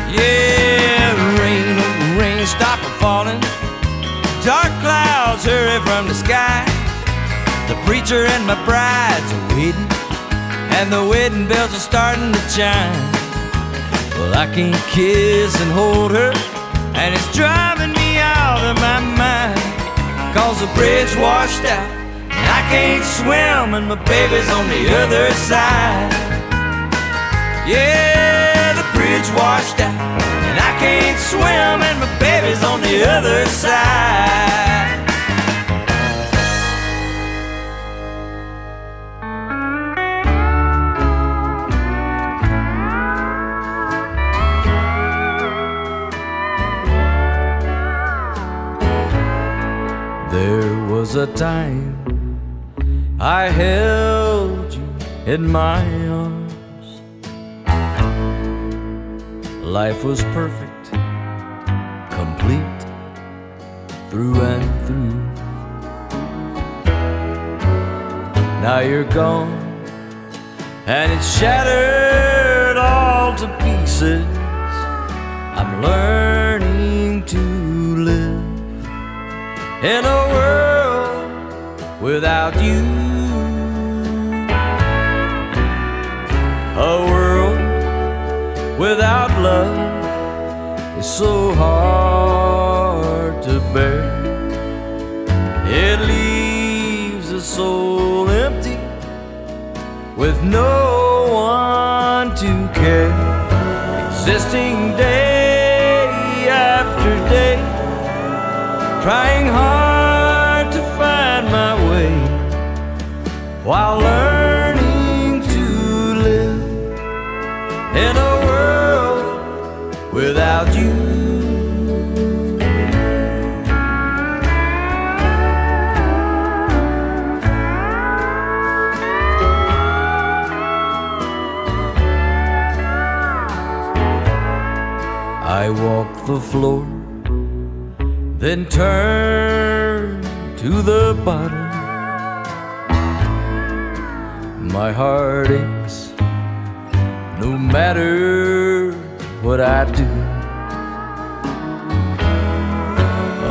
Speaker 4: Yeah, rain, oh, rain, stop falling. Dark clouds hurry from the sky. The preacher and my bride's are waiting, and the wedding bells are starting to chime. Well, I can't kiss and hold her, and it's driving me out of my mind. 'Cause the bridge washed out, and I can't swim, and my baby's on the other side. Yeah, the bridge washed out, and I can't swim, and my baby's on the other side. There was a time I held you in my arms. Life was perfect, complete, through and through. Now you're gone, and it's shattered all to pieces. I'm learning to live in a world without you. A world without love is so hard to bear. It leaves a soul empty with no one to care. Existing day after day, trying hard to find my way, while learning to live in a world without you. I walk the floor, then turn to the bottle. My heart aches no matter what I do.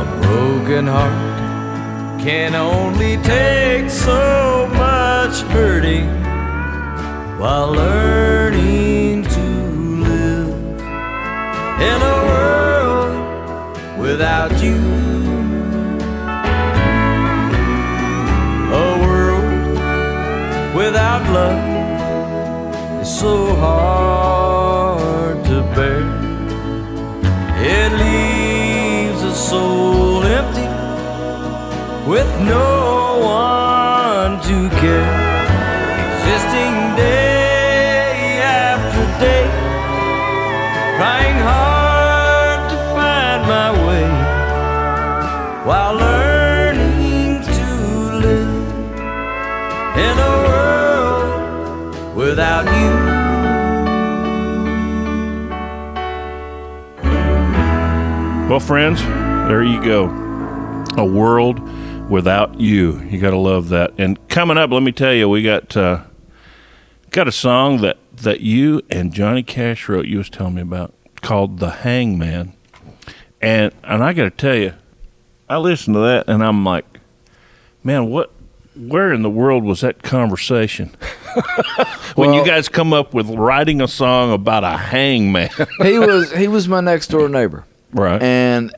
Speaker 4: A broken heart can only take so much hurting, while learning to live in a world without you. A world without love is so hard to bear. It leaves a soul empty with no one to care. Existing day after day, trying hard to find my way, while learning to live in a world without you.
Speaker 2: Well, friends, there you go. A world without you. You got to love that. And coming up, let me tell you, we got a song that you and Johnny Cash wrote. You was telling me about, called "The Hangman," and I got to tell you, I listened to that and I'm like, man, where in the world was that conversation? When you guys come up with writing a song about a hangman.
Speaker 3: He was my next door neighbor.
Speaker 2: Right.
Speaker 3: And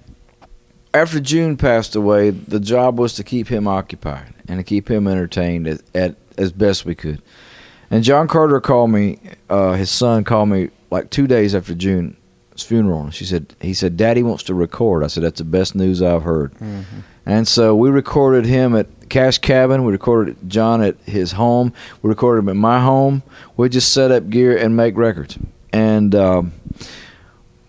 Speaker 3: after June passed away, the job was to keep him occupied and to keep him entertained at as best we could. And John Carter called me, his son called me like 2 days after June's funeral. And he said, Daddy wants to record. I said, that's the best news I've heard. Mm-hmm. And so we recorded him at Cash Cabin. We recorded John at his home. We recorded him at my home. We just set up gear and make records. And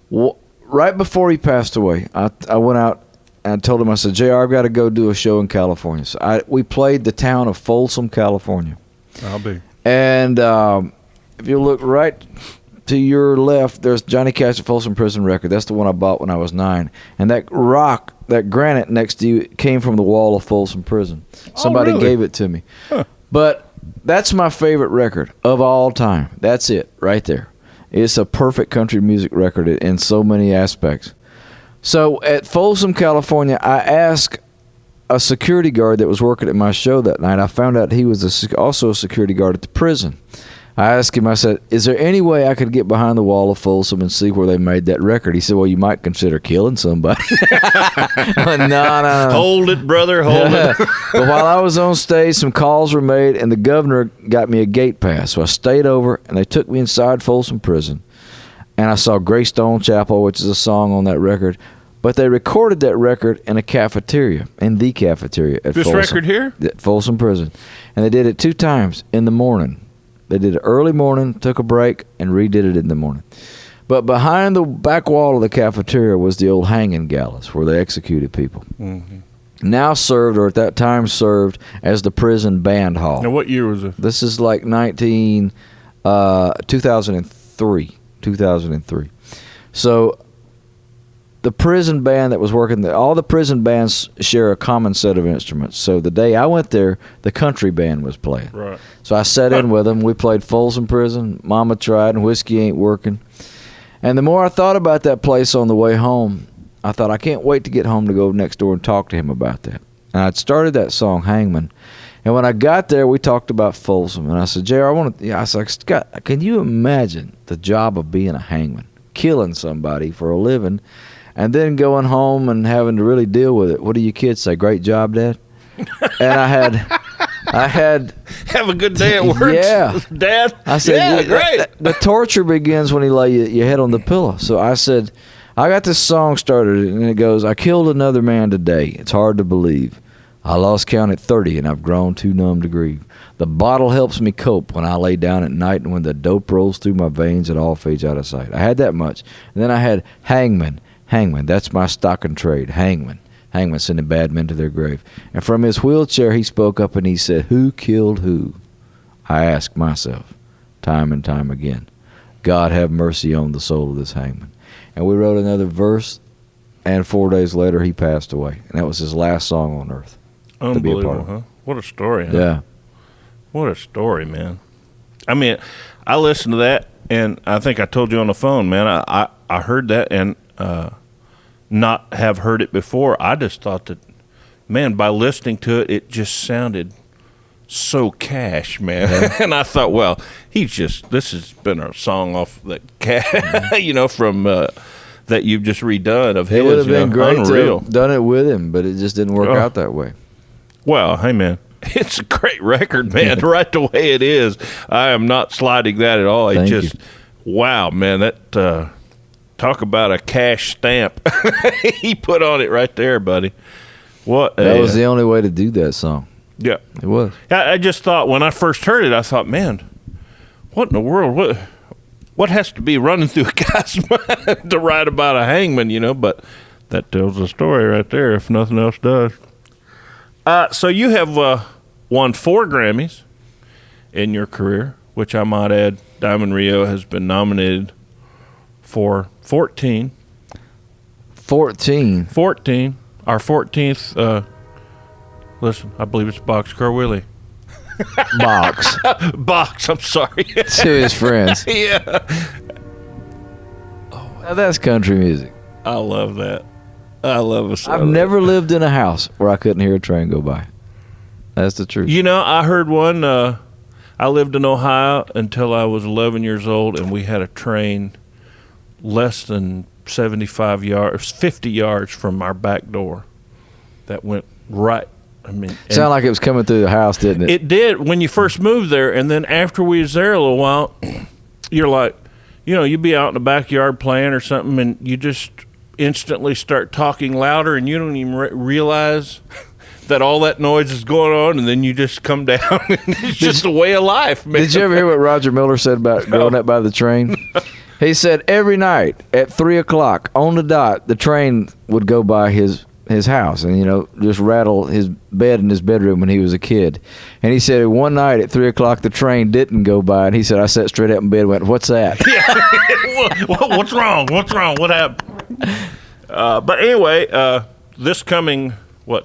Speaker 3: right before he passed away, I went out and I told him, I said, JR, I've got to go do a show in California. So we played the town of Folsom, California.
Speaker 2: I'll be.
Speaker 3: And if you look right to your left, there's Johnny Cash's Folsom Prison record. That's the one I bought when I was 9. And that rock, that granite next to you, came from the wall of Folsom Prison. Somebody gave it to me. Huh. But that's my favorite record of all time. That's it right there. It's a perfect country music record in so many aspects. So at Folsom, California, I asked a security guard that was working at my show that night. I found out he was also a security guard at the prison. I asked him, I said, is there any way I could get behind the wall of Folsom and see where they made that record? He said, well, you might consider killing somebody. No.
Speaker 2: Hold it, brother, hold it.
Speaker 3: But while I was on stage, some calls were made, and the governor got me a gate pass. So I stayed over, and they took me inside Folsom Prison. And I saw Greystone Chapel, which is a song on that record. But they recorded that record in the cafeteria at
Speaker 2: this
Speaker 3: Folsom.
Speaker 2: Record here?
Speaker 3: At Folsom Prison. And they did it 2 times in the morning. They did it early morning, took a break, and redid it in the morning. But behind the back wall of the cafeteria was the old hanging gallows where they executed people. Mm-hmm. Now served, or at that time served, as the prison band hall.
Speaker 2: Now, what year was it?
Speaker 3: This is like 2003. So the prison band that was working there, all the prison bands share a common set of instruments. So the day I went there, the country band was playing.
Speaker 2: Right.
Speaker 3: So I sat in with them. We played Folsom Prison, Mama Tried, and Whiskey Ain't Working. And the more I thought about that place on the way home, I thought, I can't wait to get home to go next door and talk to him about that. And I'd started that song, Hangman. And when I got there, we talked about Folsom. And I said, JR, I said, Scott, can you imagine the job of being a hangman, killing somebody for a living, and then going home and having to really deal with it? What do you kids say? Great job, Dad? And I had
Speaker 2: have a good day at work,
Speaker 3: yeah,
Speaker 2: Dad.
Speaker 3: I said,
Speaker 2: yeah, great.
Speaker 3: The torture begins when he lay your head on the pillow. So I said, I got this song started, and it goes, I killed another man today. It's hard to believe. I lost count at 30, and I've grown too numb to grieve. The bottle helps me cope when I lay down at night, and when the dope rolls through my veins, it all fades out of sight. I had that much. And then I had Hangman, that's my stock and trade, Hangman sending bad men to their grave. And from his wheelchair, he spoke up and he said, who killed who? I ask myself, time and time again, God have mercy on the soul of this hangman. And we wrote another verse, and 4 days later, he passed away. And that was his last song on earth.
Speaker 2: Unbelievable, huh? What a story, huh?
Speaker 3: Yeah.
Speaker 2: What a story, man. I mean, I listened to that, and I think I told you on the phone, man, I heard that and not have heard it before. I just thought that, man, by listening to it, it just sounded so Cash, man. Yeah. And I thought, well, this has been a song off that Cash, from that you've just redone of his.
Speaker 3: It would have been great
Speaker 2: unreal.
Speaker 3: to have done it with him, but it just didn't work out that way.
Speaker 2: Well, hey, man, it's a great record, man, right the way it is. I am not sliding that at all. It just, wow, man, that, talk about a Cash stamp. He put on it right there, buddy. That
Speaker 3: was the only way to do that song.
Speaker 2: Yeah.
Speaker 3: It was.
Speaker 2: I just thought, when I first heard it, I thought, man, what in the world? What has to be running through a guy's mind to write about a hangman, But that tells the story right there, if nothing else does. So you have won 4 Grammys in your career, which I might add, Diamond Rio has been nominated for 14.
Speaker 3: 14?
Speaker 2: 14. Our 14th, listen, I believe it's Boxcar Willie. Box, I'm sorry.
Speaker 3: To his friends.
Speaker 2: Yeah.
Speaker 3: Now that's country music.
Speaker 2: I love that. I love it.
Speaker 3: I've never lived in a house where I couldn't hear a train go by. That's the truth.
Speaker 2: You know, I heard one. I lived in Ohio until I was 11 years old, and we had a train less than 75 yards, 50 yards from our back door that went right. I mean,
Speaker 3: sounded like it was coming through the house, didn't it?
Speaker 2: It did when you first moved there, and then after we was there a little while, you're like, you know, you'd be out in the backyard playing or something, and you just instantly start talking louder, and you don't even realize that all that noise is going on, and then you just come down, and it's just a way of life, man.
Speaker 3: Did you ever hear what Roger Miller said about growing up by the train? He said every night at 3 o'clock on the dot, the train would go by his house and, you know, just rattle his bed in his bedroom when he was a kid. And he said one night at 3 o'clock, the train didn't go by. And he said, I sat straight up in bed and went, what's that?
Speaker 2: What's wrong? What's wrong? What happened? But anyway, this coming,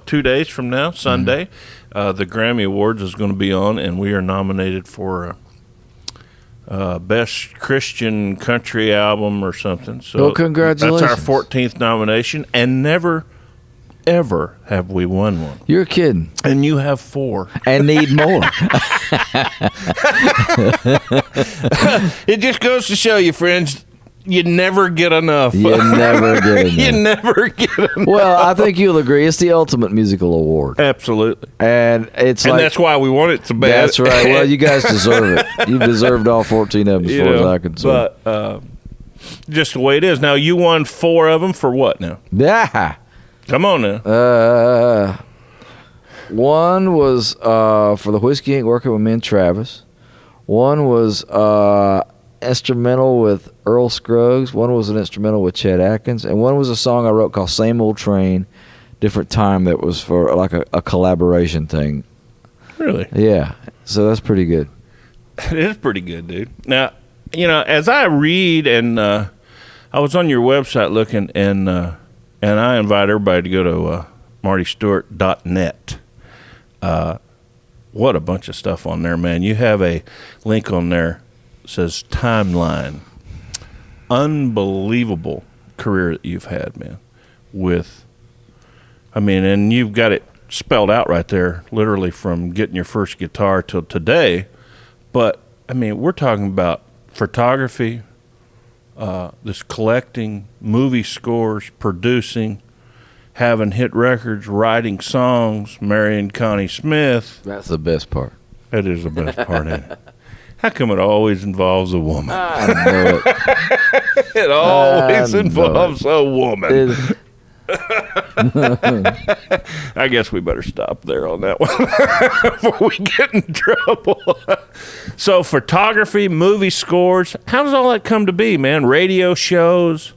Speaker 2: 2 days from now, Sunday, the Grammy Awards is going to be on, and we are nominated for Best Christian Country Album or something. So
Speaker 3: well, congratulations.
Speaker 2: That's our 14th nomination, and never ever have we won one.
Speaker 3: You're kidding.
Speaker 2: And you have 4.
Speaker 3: And need more.
Speaker 2: It just goes to show you, friends, you never get enough.
Speaker 3: You never get enough.
Speaker 2: You never get enough.
Speaker 3: Well, I think you'll agree. It's the ultimate musical award.
Speaker 2: Absolutely.
Speaker 3: And
Speaker 2: that's why we want it so bad.
Speaker 3: That's right. Well, you guys deserve it. You've deserved all 14 of them as far as I can see.
Speaker 2: But just the way it is. Now, you won 4 of them for what now?
Speaker 3: Yeah.
Speaker 2: Come on now.
Speaker 3: One was for the Whiskey Ain't Working with me and Travis. One was instrumental with Earl Scruggs. One was an instrumental with Chet Atkins. And one was a song I wrote called Same Old Train, Different Time, that was for like a collaboration thing.
Speaker 2: Really?
Speaker 3: Yeah. So that's pretty good.
Speaker 2: It is pretty good, dude. Now, you know, as I read, and I was on your website looking, and I invite everybody to go to martystewart.net. What a bunch of stuff on there, man. You have a link on there that says timeline. Unbelievable career that you've had, man. And you've got it spelled out right there, literally from getting your first guitar till today. But, I mean, we're talking about photography, this collecting, movie scores, producing, having hit records, writing songs, marrying Connie Smith.
Speaker 3: That's the best part.
Speaker 2: That is the best part, ain't it? How come it always involves a woman?
Speaker 3: I know it.
Speaker 2: It always involves a woman. I guess we better stop there on that one before we get in trouble. So photography, movie scores, how does all that come to be, man? Radio shows.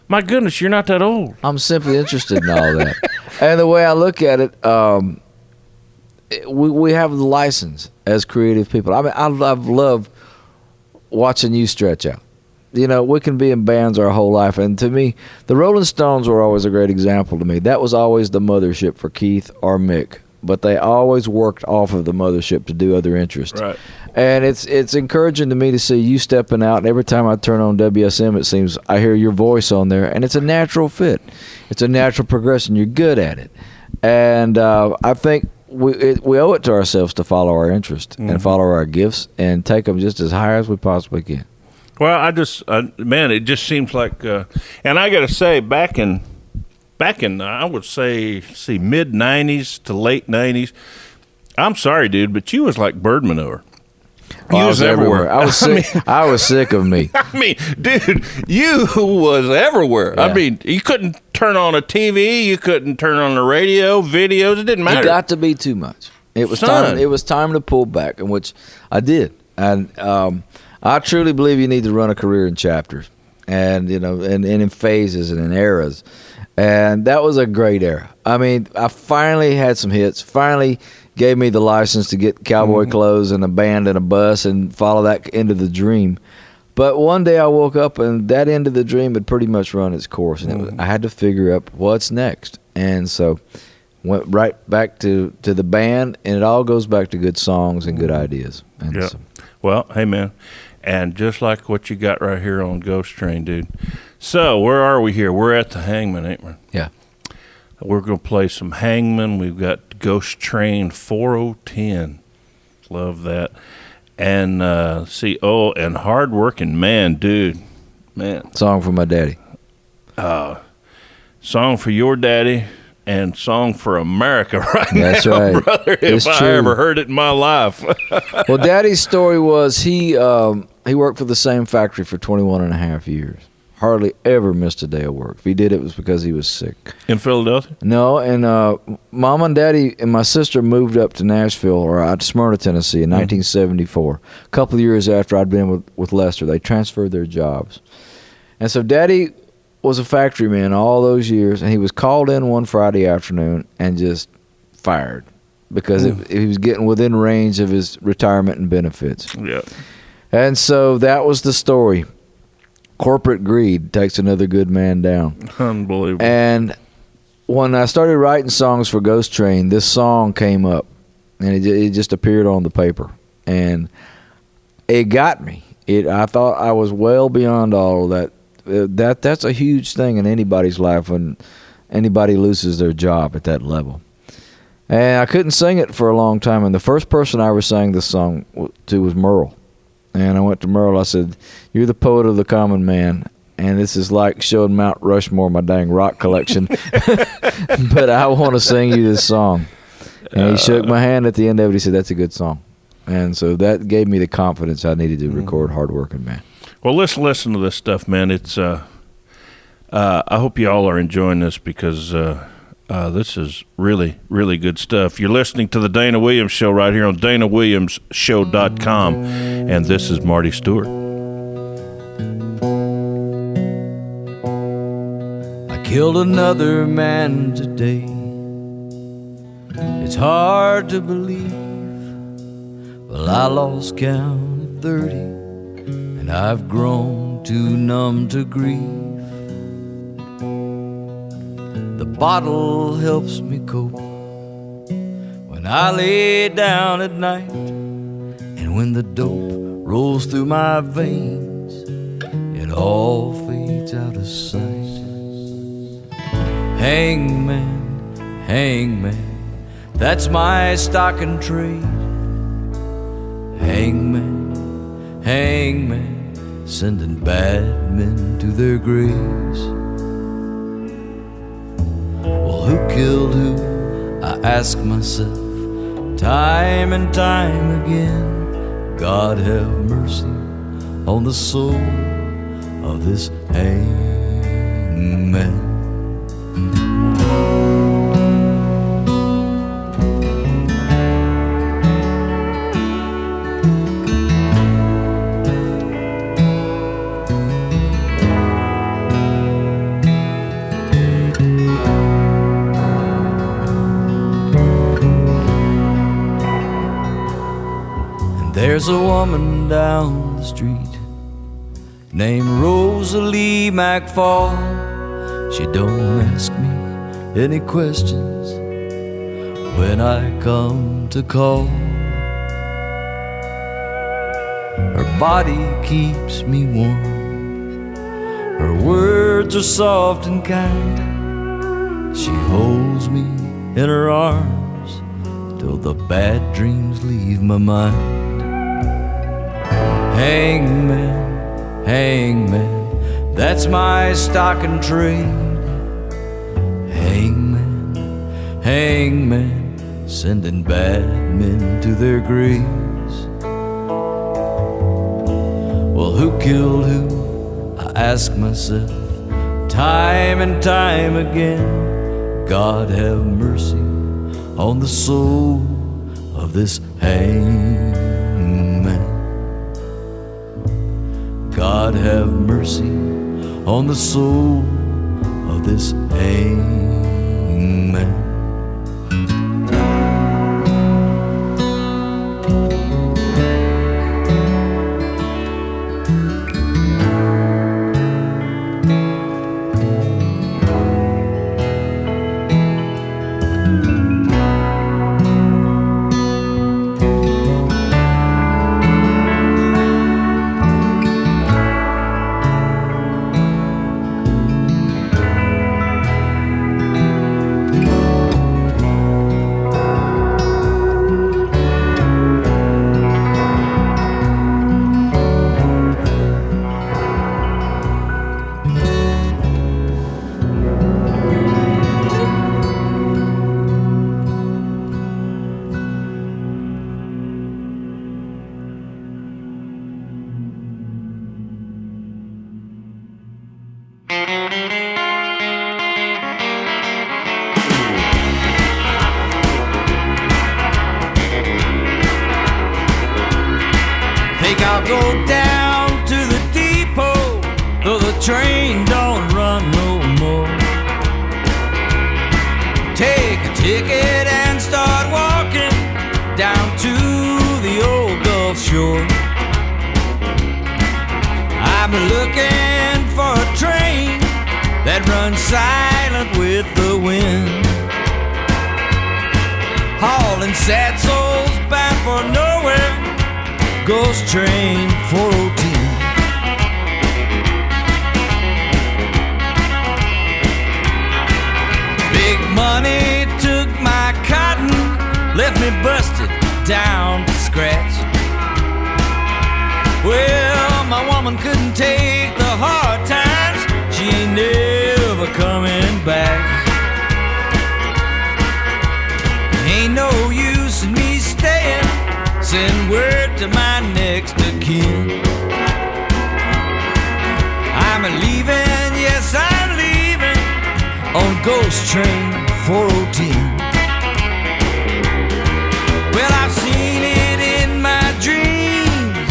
Speaker 2: My goodness, you're not that old.
Speaker 3: I'm simply interested in all that. And the way I look at it, we have the license as creative people. I mean, I love watching you stretch out. You know, we can be in bands our whole life. And to me, the Rolling Stones were always a great example to me. That was always the mothership for Keith or Mick. But they always worked off of the mothership to do other interests.
Speaker 2: Right.
Speaker 3: And it's encouraging to me to see you stepping out. And every time I turn on WSM, it seems I hear your voice on there. And it's a natural fit. It's a natural progression. You're good at it. And I think we owe it to ourselves to follow our interests and follow our gifts and take them just as high as we possibly can.
Speaker 2: Well, man, it just seems like, and I got to say, back in I would say, mid '90s to late '90s. I'm sorry, dude, but you was like bird manure.
Speaker 3: I was everywhere. I was sick. I was sick of me.
Speaker 2: I mean, dude, you was everywhere.
Speaker 3: Yeah.
Speaker 2: I mean, you couldn't turn on a TV, you couldn't turn on the radio, videos. It didn't matter.
Speaker 3: It got to be too much. It was time. It was time to pull back, and which I did. And I truly believe you need to run a career in chapters, and and in phases and in eras. And that was a great era. I mean, I finally had some hits. Finally gave me the license to get cowboy clothes and a band and a bus and follow that end of the dream. But one day I woke up and that end of the dream had pretty much run its course, and I had to figure out what's next. And so went right back to the band, and it all goes back to good songs and good ideas. And
Speaker 2: yeah.
Speaker 3: So.
Speaker 2: Well, hey, man, and just like what you got right here on Ghost Train, dude. So where are we here? We're at the Hangman, ain't we?
Speaker 3: Yeah.
Speaker 2: We're going to play some Hangman. We've got Ghost Train 4010. Love that. And and Hardworking Man, dude. Man.
Speaker 3: Song for my daddy.
Speaker 2: Song for your daddy and song for America right
Speaker 3: That's
Speaker 2: now,
Speaker 3: right.
Speaker 2: brother,
Speaker 3: It's
Speaker 2: if I
Speaker 3: true.
Speaker 2: ever heard it in my life.
Speaker 3: Well, Daddy's story was he worked for the same factory for 21 and a half years. Hardly ever missed a day of work. If he did, it was because he was sick.
Speaker 2: In Philadelphia?
Speaker 3: No, and Mom and Daddy and my sister moved up to Nashville, or out to Smyrna, Tennessee in 1974. A couple of years after I'd been with Lester, they transferred their jobs. And so Daddy was a factory man all those years, and he was called in one Friday afternoon and just fired because he was getting within range of his retirement and benefits.
Speaker 2: Yeah.
Speaker 3: And so that was the story. Corporate greed takes another good man down.
Speaker 2: Unbelievable.
Speaker 3: And when I started writing songs for Ghost Train, this song came up, and it just appeared on the paper, and it got me. I thought I was well beyond all of that. That's a huge thing in anybody's life when anybody loses their job at that level. And I couldn't sing it for a long time, and the first person I ever sang this song to was Merle. And I went to Merle. I said, "You're the poet of the common man, and this is like showing Mount Rushmore, my dang rock collection. But I want to sing you this song." And he shook my hand at the end of it. He said, "That's a good song." And so that gave me the confidence I needed to record Hardworking Man.
Speaker 2: Well, let's listen to this stuff, man. It's I hope you all are enjoying this because this is really, really good stuff. You're listening to the Dana Williams Show right here on DanaWilliamsShow.com, and this is Marty Stuart.
Speaker 4: I killed another man today. It's hard to believe. Well, I lost count at 30, and I've grown too numb to grieve. The bottle helps me cope when I lay down at night, and when the dope rolls through my veins, it all fades out of sight. Hangman, hangman, that's my stock and trade. Hangman, hangman, sending bad men to their graves. Well, who killed who? I ask myself time and time again. God have mercy on the soul of this hangman. There's a woman down the street named Rosalie McFall. She don't ask me any questions when I come to call. Her body keeps me warm. Her words are soft and kind. She holds me in her arms till the bad dreams leave my mind. Hangman, hangman, that's my stock and trade. Hangman, hangman, sending bad men to their graves. Well, who killed who? I ask myself time and time again. God have mercy on the soul of this hangman. God have mercy on the soul of this hangman. I'll go down to the depot, though the train don't run no more. Take a ticket and start walking down to the old Gulf Shore. I'm looking for a train that runs silent with the wind, hauling sad souls bound for nowhere. Ghost train 410. Big money took my cotton, left me busted down to scratch. Well, my woman couldn't take the hard times, she ain't never coming back. Ain't no use in me staying, send word to my next of kin. I'm leaving, yes I'm leaving, on Ghost Train 410. Well, I've seen it in my dreams,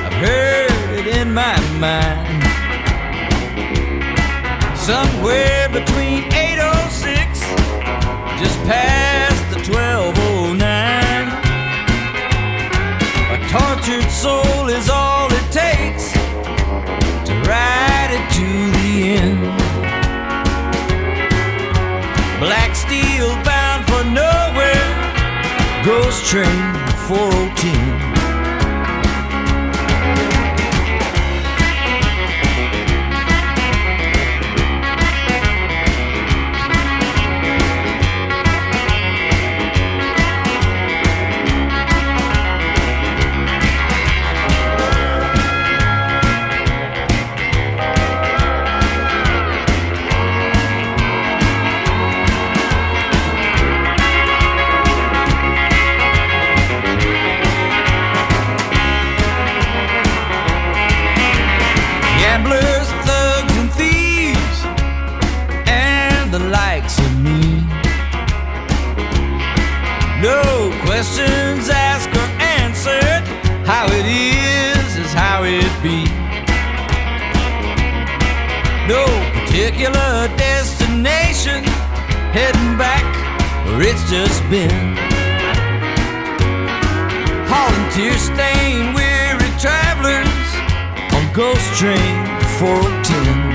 Speaker 4: I've heard it in my mind. Somewhere between 8:06, just past the 12:09. A tortured soul is all it takes to ride it to the end. Black steel bound for nowhere, Ghost Train 410. Gamblers, thugs, and thieves, and the likes of me. No questions asked or answered, how it is how it be. No particular destination, heading back where it's just been. Hauling tear-stained, weary travelers on Ghost Train 410.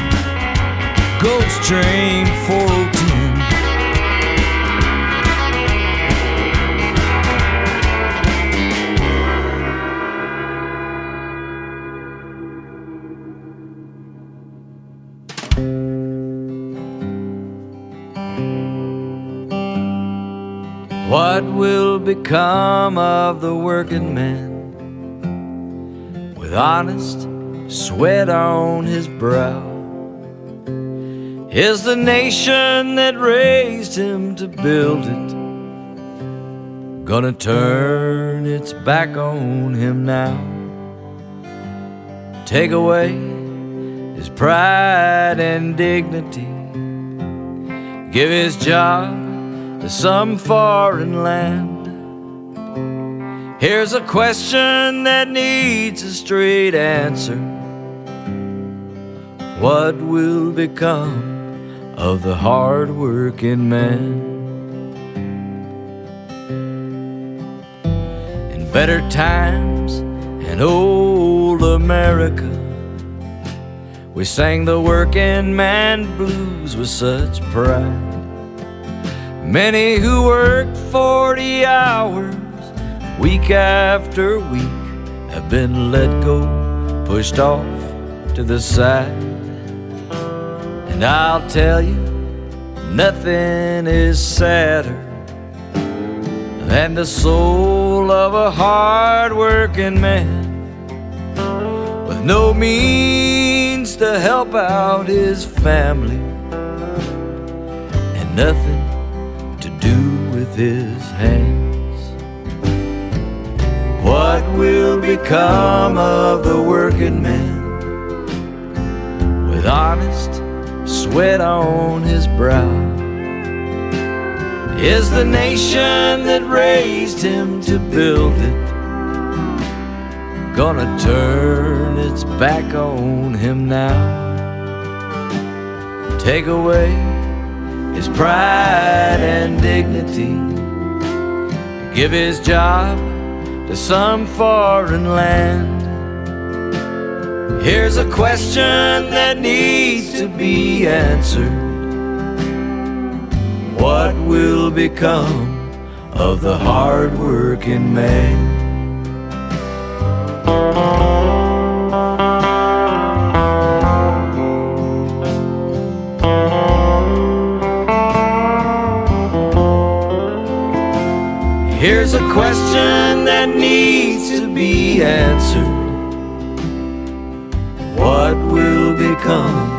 Speaker 4: Ghost Train 410. What will become of the working man with honest sweat on his brow? Is the nation that raised him to build it gonna turn its back on him now? Take away his pride and dignity, give his job to some foreign land? Here's a question that needs a straight answer. What will become of the hard-working man? In better times in old America, we sang the working man blues with such pride. Many who worked 40 hours week after week have been let go, pushed off to the side. And I'll tell you, nothing is sadder than the soul of a hard-working man with no means to help out his family and nothing to do with his hands. What will become of the working man with honest sweat on his brow? Is the nation that raised him to build it
Speaker 3: gonna turn its back on him now. Take away his pride and dignity, give his job to some foreign land. Here's a question that needs to be answered: what will become of the hard-working man? Here's a question that needs to be answered: what will become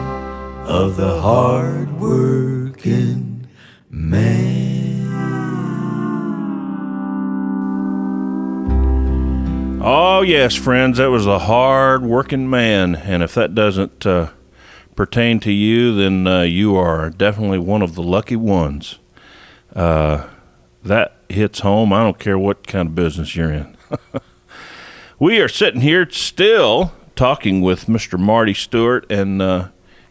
Speaker 3: of the hard-working man?
Speaker 2: Oh, yes, friends, that was a hard-working man. And if that doesn't pertain to you, then you are definitely one of the lucky ones. That hits home. I don't care what kind of business you're in. We are sitting here still talking with Mr. Marty Stuart, and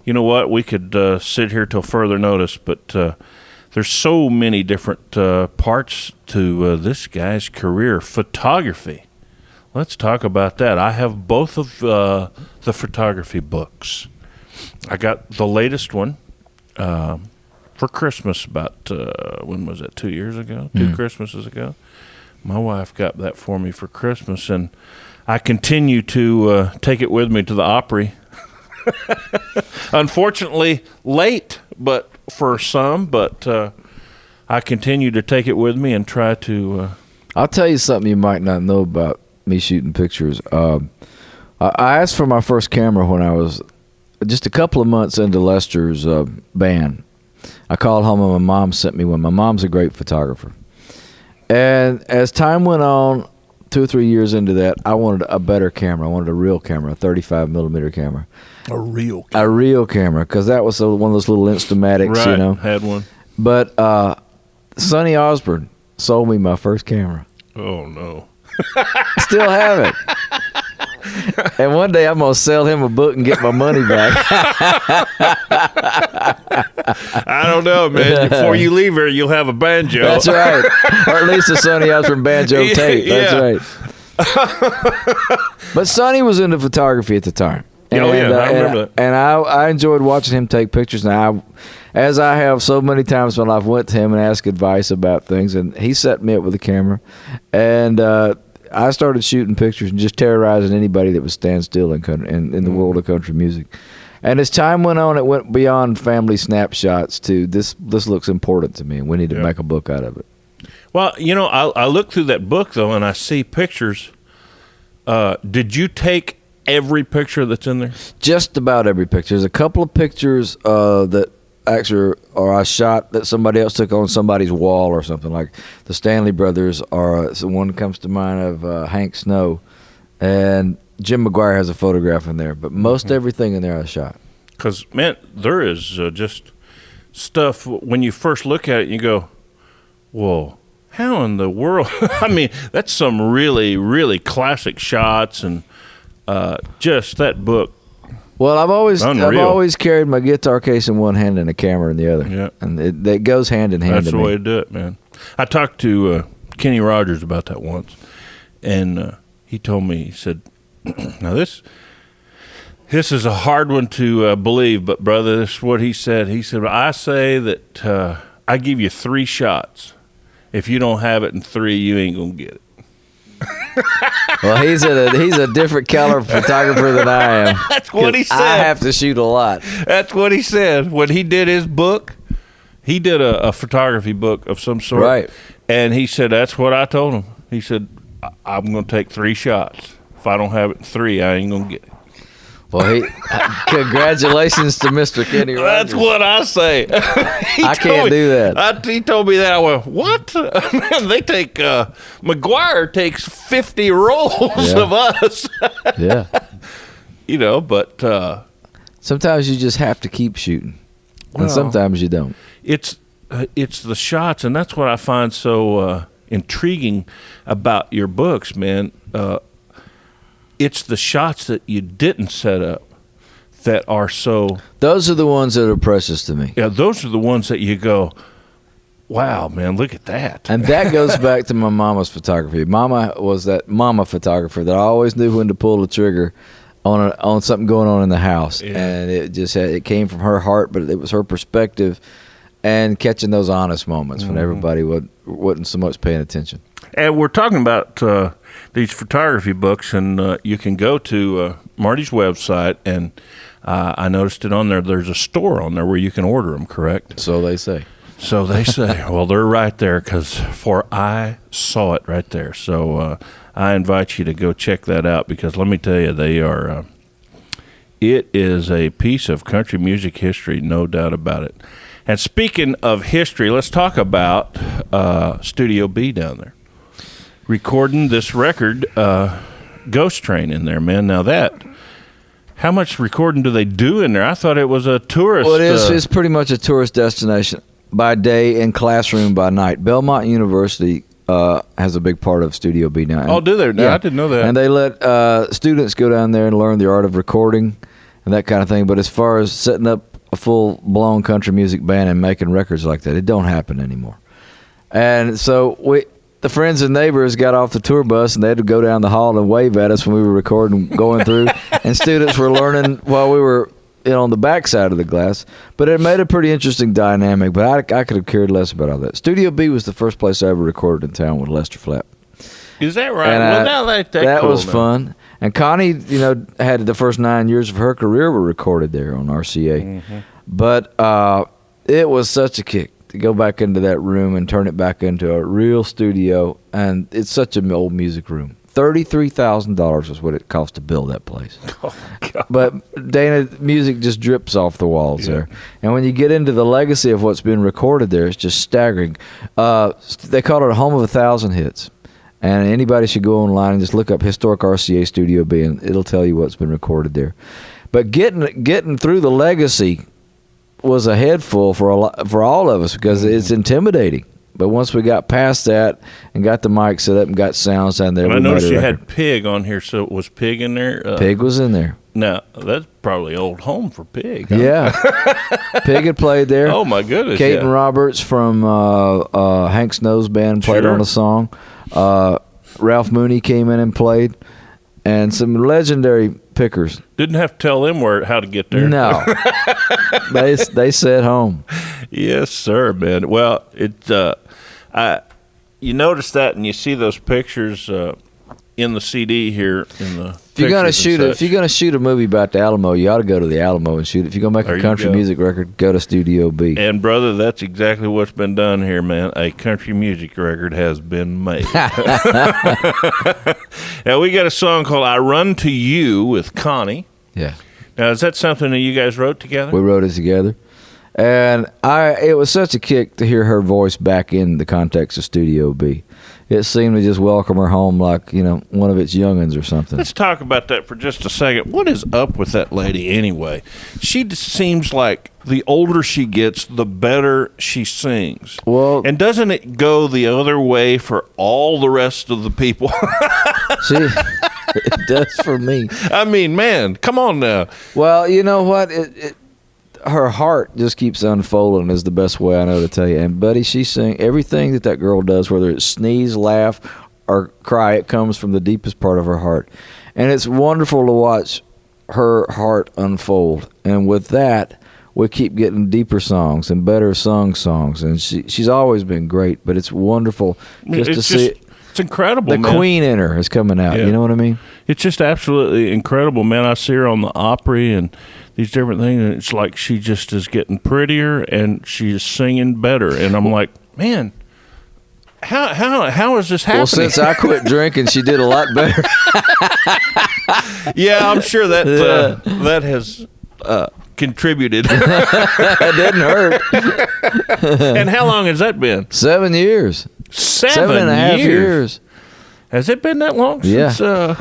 Speaker 2: you know what? We could sit here till further notice, but there's so many different parts to this guy's career. Photography. Let's talk about that. I have both of the photography books. I got the latest one for Christmas about, when was it, 2 years ago? 2 Christmases ago. My wife got that for me for Christmas, and I continue to take it with me to the Opry. Unfortunately, late, but for some, but I continue to take it with me and try to...
Speaker 3: I'll tell you something you might not know about me shooting pictures. I asked for my first camera when I was just a couple of months into Lester's band. I called home and my mom sent me one. My mom's a great photographer. And as time went on, 2 or 3 years into that, I wanted a better camera. I wanted a real camera, a 35mm camera.
Speaker 2: A real
Speaker 3: camera, because that was one of those little Instamatics,
Speaker 2: right,
Speaker 3: you know.
Speaker 2: Had one.
Speaker 3: But Sonny Osborne sold me my first camera.
Speaker 2: Oh, no.
Speaker 3: Still have it. And one day I'm going to sell him a book and get my money back.
Speaker 2: I don't know, man. Before you leave here, you'll have a banjo.
Speaker 3: That's right. Or at least a Sonny Osborne banjo tape. That's right. But Sonny was into photography at the time. And,
Speaker 2: I remember that.
Speaker 3: And I enjoyed watching him take pictures. Now, as I have so many times when I've went to him and asked advice about things, and he set me up with a camera. And I started shooting pictures and just terrorizing anybody that would stand still in the world of country music. And as time went on, it went beyond family snapshots to this looks important to me, and we need to make a book out of it.
Speaker 2: Well, you know, I look through that book, though, and I see pictures. Did you take every picture that's in there?
Speaker 3: Just about every picture. There's a couple of pictures that actually or I shot that somebody else took on somebody's wall or something, like the Stanley Brothers, or one that comes to mind of Hank Snow, and Jim McGuire has a photograph in there, but most everything in there I shot.
Speaker 2: Because, man, there is just stuff, when you first look at it, you go, whoa, how in the world? I mean, that's some really, really classic shots, and just that book.
Speaker 3: Well, I've always carried my guitar case in one hand and a camera in the other. Yeah. And it goes hand in hand.
Speaker 2: That's the way to do it, man. I talked to Kenny Rogers about that once, and he told me, he said, now this is a hard one to believe, but brother, this is what he said. He said, I say that I give you 3 shots. If you don't have it in 3, you ain't gonna get it.
Speaker 3: Well, he's a different caliber photographer than I am.
Speaker 2: That's what he said.
Speaker 3: I have to shoot a lot.
Speaker 2: That's what he said. When he did his book, he did a photography book of some sort.
Speaker 3: Right.
Speaker 2: And he said, that's what I told him. He said, I'm going to take 3 shots. If I don't have it in 3, I ain't going to get it.
Speaker 3: Well, congratulations to Mr. Kenny Rogers.
Speaker 2: That's what I say.
Speaker 3: I can't do that.
Speaker 2: He told me that. I went, what? Man, they take, McGuire takes 50 rolls of us.
Speaker 3: Yeah.
Speaker 2: You know, but.
Speaker 3: Sometimes you just have to keep shooting. And sometimes you don't.
Speaker 2: It's the shots, and that's what I find so intriguing about your books, man. it's the shots that you didn't set up that are so.
Speaker 3: Those are the ones that are precious to me.
Speaker 2: Yeah, those are the ones that you go, wow, man, look at that.
Speaker 3: And that goes back to my mama's photography. Mama was that mama photographer that I always knew when to pull the trigger on something going on in the house.
Speaker 2: Yeah.
Speaker 3: And it came from her heart, but it was her perspective and catching those honest moments when everybody wasn't so much paying attention.
Speaker 2: And we're talking about these photography books, and you can go to Marty's website, and I noticed it on there. There's a store on there where you can order them, correct?
Speaker 3: So they say.
Speaker 2: So they say. Well, they're right there for I saw it right there. So I invite you to go check that out because let me tell you, they are. It is a piece of country music history, no doubt about it. And speaking of history, let's talk about Studio B down there. Recording this record, Ghost Train in there, man. Now how much recording do they do in there? I thought it was a tourist.
Speaker 3: Well, it's pretty much a tourist destination by day and classroom by night. Belmont University has a big part of Studio B now.
Speaker 2: Oh, do they? Yeah. I didn't know that.
Speaker 3: And they let students go down there and learn the art of recording and that kind of thing. But as far as setting up a full-blown country music band and making records like that, it don't happen anymore. And so the friends and neighbors got off the tour bus and they had to go down the hall and wave at us when we were recording, going through, and students were learning while we were on the back side of the glass. But it made a pretty interesting dynamic, but I could have cared less about all that. Studio B was the first place I ever recorded in town with Lester Flatt.
Speaker 2: Is that right?
Speaker 3: And
Speaker 2: well, now that cool,
Speaker 3: was fun. And Connie, had the first 9 years of her career were recorded there on RCA. Mm-hmm. But it was such a kick to go back into that room and turn it back into a real studio. And it's such an old music room. $33,000 was what it cost to build that place.
Speaker 2: Oh, God.
Speaker 3: But Dana, music just drips off the walls there. And when you get into the legacy of what's been recorded there, it's just staggering. They call it a home of 1,000 hits. And anybody should go online and just look up Historic RCA Studio B, and it'll tell you what's been recorded there. But getting through the legacy was a head full for all of us because it's intimidating. But once we got past that and got the mic set up and got sounds down there,
Speaker 2: and I noticed you had Pig on here, so was Pig in there?
Speaker 3: Pig was in there.
Speaker 2: Now, that's probably old home for Pig. Huh?
Speaker 3: Yeah. Pig had played there.
Speaker 2: Oh, my goodness.
Speaker 3: Caden Roberts from Hank Snow's band played on the song. Ralph Mooney came in and played. And some legendary pickers.
Speaker 2: Didn't have to tell them how to get there.
Speaker 3: No. they sat home.
Speaker 2: Yes, sir, man. Well, you notice that and you see those pictures in the CD here in the
Speaker 3: if you're gonna shoot a movie about the Alamo, you ought to go to the Alamo and shoot it. If you're gonna make a country music record, go to Studio B.
Speaker 2: And brother, that's exactly what's been done here, man. A country music record has been made. Now we got a song called "I Run to You" with Connie.
Speaker 3: Yeah.
Speaker 2: Now is that something that you guys wrote together?
Speaker 3: We wrote it together. And it was such a kick to hear her voice back in the context of Studio B. It seemed to just welcome her home like, one of its youngins or something.
Speaker 2: Let's talk about that for just a second. What is up with that lady anyway? She just seems like the older she gets, the better she sings.
Speaker 3: Well,
Speaker 2: and doesn't it go the other way for all the rest of the people?
Speaker 3: It does for me.
Speaker 2: I mean, man, come on now.
Speaker 3: Well, you know what? Her heart just keeps unfolding is the best way I know to tell you. And, buddy, she sings everything that girl does, whether it's sneeze, laugh, or cry, it comes from the deepest part of her heart. And it's wonderful to watch her heart unfold. And with that, we keep getting deeper songs and better sung songs. And she's always been great, but it's wonderful to see it.
Speaker 2: It's incredible,
Speaker 3: man. The queen in her is coming out. Yeah. You know what I mean?
Speaker 2: It's just absolutely incredible, man. I see her on the Opry and these different things, and it's like she just is getting prettier and she's singing better. And I'm like, man, how is this happening?
Speaker 3: Well, since I quit drinking, she did a lot better.
Speaker 2: Yeah, I'm sure that has contributed.
Speaker 3: It didn't hurt.
Speaker 2: And how long has that been?
Speaker 3: 7 years.
Speaker 2: 7
Speaker 3: 7.5 years.
Speaker 2: Has it been that long
Speaker 3: Yeah.
Speaker 2: since?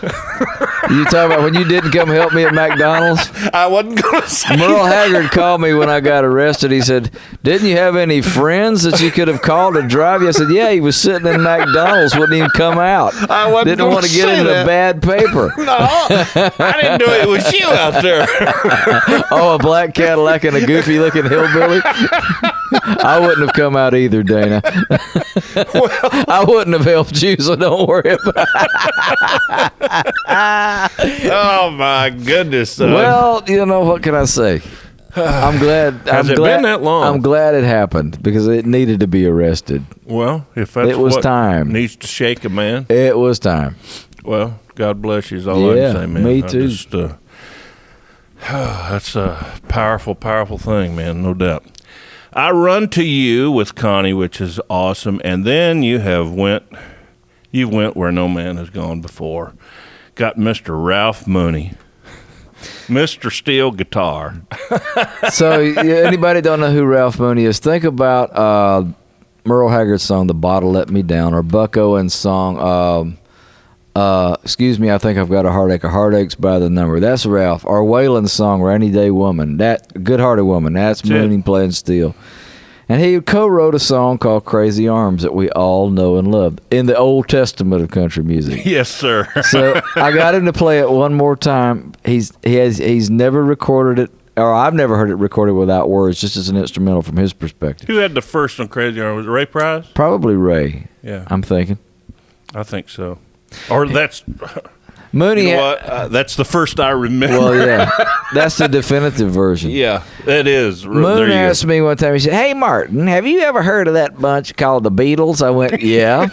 Speaker 3: You talking about when you didn't come help me at McDonald's?
Speaker 2: I wasn't going to say
Speaker 3: Merle
Speaker 2: that.
Speaker 3: Haggard called me when I got arrested. He said, "Didn't you have any friends that you could have called to drive you?" I said, "Yeah, he was sitting in McDonald's, wouldn't even come out.
Speaker 2: I wasn't
Speaker 3: Didn't
Speaker 2: gonna
Speaker 3: want to get
Speaker 2: say
Speaker 3: into
Speaker 2: that.
Speaker 3: bad paper."
Speaker 2: No, I didn't do it. It was you out there.
Speaker 3: Oh, a black Cadillac and a goofy-looking hillbilly. I wouldn't have come out either, Dana. I wouldn't have helped you, so don't worry about it.
Speaker 2: Oh, my goodness. Son.
Speaker 3: Well, you know, what can I say? I'm glad.
Speaker 2: Has it been that long?
Speaker 3: I'm glad it happened because it needed to be arrested.
Speaker 2: Well, if that's
Speaker 3: It was
Speaker 2: what
Speaker 3: time.
Speaker 2: needs to shake a man,
Speaker 3: It was time.
Speaker 2: well, God bless you is all I
Speaker 3: Yeah,
Speaker 2: can say, man.
Speaker 3: me
Speaker 2: I
Speaker 3: too.
Speaker 2: just, that's a powerful, powerful thing, man, no doubt. I Run to You with Connie, which is awesome, and then you went where no man has gone before. Got Mr. Ralph Mooney, Mr. Steel Guitar.
Speaker 3: So, anybody don't know who Ralph Mooney is? Think about Merle Haggard's song "The Bottle Let Me Down" or Buck Owens' song. Excuse me, I think I've got a heartache. A heartache's by the number. That's Ralph. Or Waylon's song "Rainy Day Woman." That Good-Hearted Woman. That's Mooney playing steel. And he co-wrote a song called "Crazy Arms" that we all know and love in the Old Testament of country music.
Speaker 2: Yes, sir.
Speaker 3: So I got him to play it one more time. He's never recorded it, or I've never heard it recorded without words, just as an instrumental from his perspective.
Speaker 2: Who had the first on Crazy Arm? Was it Ray Price?
Speaker 3: Probably Ray.
Speaker 2: Yeah,
Speaker 3: I'm thinking.
Speaker 2: I think so. Or that's
Speaker 3: Mooney.
Speaker 2: you know what? That's the first I remember.
Speaker 3: Well, yeah, that's the definitive version.
Speaker 2: Yeah, that is. There
Speaker 3: Moon
Speaker 2: you go.
Speaker 3: asked me one time. He said, "Hey, Martin, have you ever heard of that bunch called the Beatles?" I went, "Yeah."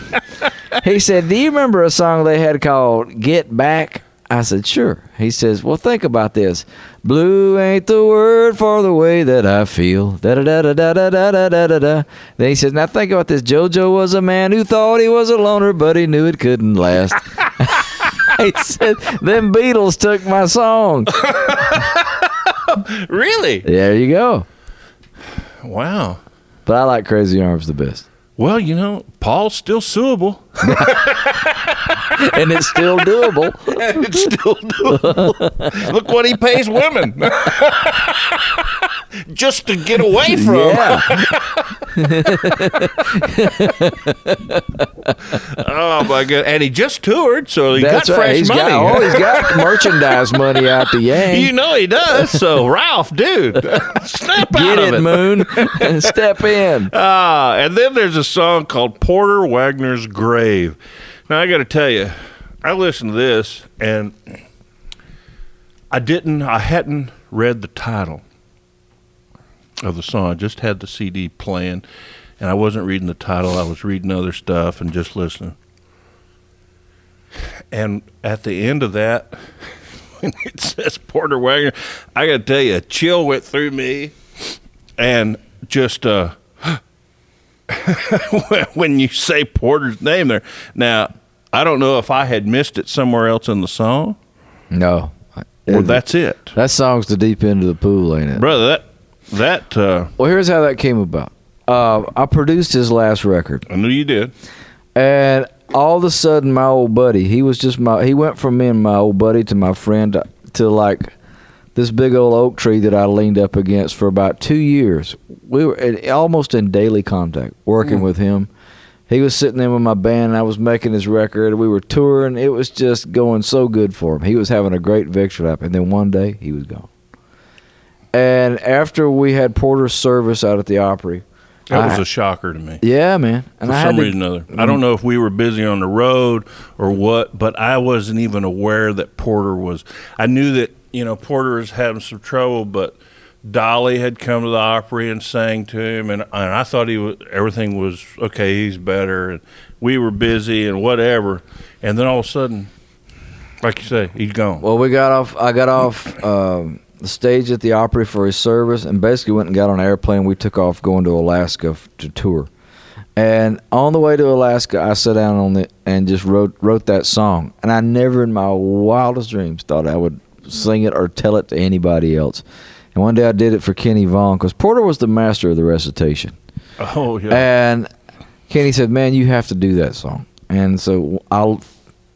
Speaker 3: He said, "Do you remember a song they had called Get Back?" I said, "Sure." He says, "Well, think about this. Blue ain't the word for the way that I feel. Da da da da da da da da da da." Then he says, "Now think about this. JoJo was a man who thought he was a loner, but he knew it couldn't last." He said, "Them Beatles took my song."
Speaker 2: Really?
Speaker 3: There you go.
Speaker 2: Wow.
Speaker 3: But I like Crazy Arms the best.
Speaker 2: Well, you know, Paul's still suable.
Speaker 3: And it's still doable.
Speaker 2: It's still doable. Look what he pays women just to get away from.
Speaker 3: Yeah.
Speaker 2: Oh my god! And he just toured, so he
Speaker 3: That's
Speaker 2: got
Speaker 3: right.
Speaker 2: fresh
Speaker 3: He's
Speaker 2: money.
Speaker 3: he's got merchandise money out the yang.
Speaker 2: You know he does. So Ralph, dude, snap
Speaker 3: Get
Speaker 2: out of
Speaker 3: it,
Speaker 2: it.
Speaker 3: Moon, and step in.
Speaker 2: And then there's a song called Porter Wagner's Grave. Now, I got to tell you, I listened to this, and I hadn't read the title of the song. I just had the CD playing, and I wasn't reading the title. I was reading other stuff and just listening. And at the end of that, when it says Porter Wagner, I got to tell you, a chill went through me, and just when you say Porter's name there. Now, I don't know if I had missed it somewhere else in the song,
Speaker 3: No.
Speaker 2: or that's it.
Speaker 3: That song's the deep end of the pool, ain't it?
Speaker 2: Brother, that
Speaker 3: Well, here's how that came about. I produced his last record.
Speaker 2: I knew you did.
Speaker 3: And all of a sudden, my old buddy, he went from being my old buddy to my friend to like this big old oak tree that I leaned up against for about 2 years. We were almost in daily contact, working with him. He was sitting in with my band, and I was making his record. We were touring. It was just going so good for him. He was having a great victory lap, and then one day, he was gone. And after we had Porter's service out at the Opry,
Speaker 2: That was a shocker to me.
Speaker 3: yeah, man. And
Speaker 2: For some reason or other. I don't know if we were busy on the road or what, but I wasn't even aware that Porter was. I knew that, Porter was having some trouble, but Dolly had come to the Opry and sang to him, and I thought everything was okay, he's better, and we were busy and whatever. And then all of a sudden, like you say, he's gone.
Speaker 3: Well, I got off the stage at the Opry for his service, and basically went and got on an airplane. We took off going to Alaska to tour. And on the way to Alaska, I sat down on it and just wrote that song. And I never in my wildest dreams thought I would sing it or tell it to anybody else. And one day I did it for Kenny Vaughn, because Porter was the master of the recitation.
Speaker 2: Oh, yeah.
Speaker 3: And Kenny said, "Man, you have to do that song." And so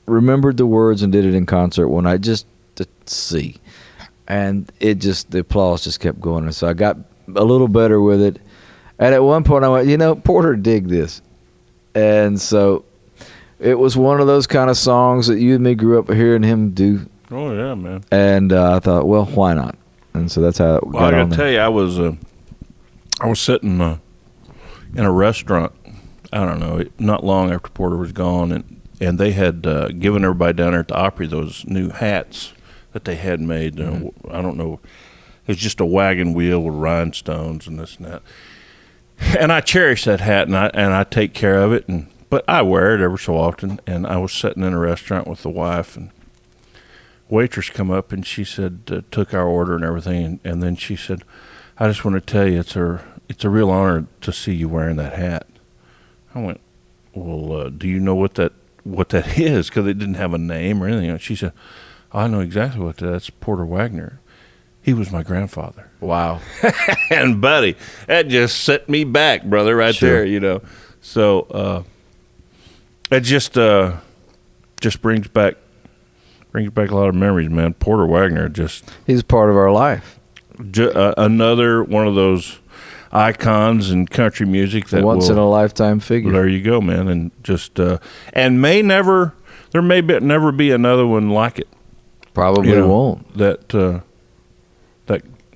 Speaker 3: remembered the words and did it in concert one night just to see. And the applause just kept going. And so I got a little better with it. And at one point I went, Porter dig this. And so it was one of those kind of songs that you and me grew up hearing him do.
Speaker 2: Oh, yeah, man.
Speaker 3: And I thought, well, why not? And so that's how it got
Speaker 2: I
Speaker 3: on
Speaker 2: got to tell you, I was sitting in a restaurant, I don't know, not long after Porter was gone, and they had given everybody down there at the Opry those new hats that they had made. I don't know. It was just a wagon wheel with rhinestones and this and that. And I cherish that hat, and I take care of it, but I wear it every so often. And I was sitting in a restaurant with the wife, and waitress come up, and she said, took our order and everything, and then she said, I just want to tell you, it's a real honor to see you wearing that hat. I went, well, do you know what that is? Because it didn't have a name or anything. She said, I know exactly what that's Porter Wagner. He was my grandfather.
Speaker 3: Wow.
Speaker 2: And buddy, that just set me back, brother, right
Speaker 3: Sure.
Speaker 2: there, So it just brings back a lot of memories, man. Porter Wagner
Speaker 3: He's part of our life.
Speaker 2: Another one of those icons in country music that
Speaker 3: Once in a lifetime figure.
Speaker 2: There you go, man. And and there may never be another one like it.
Speaker 3: Probably won't.
Speaker 2: That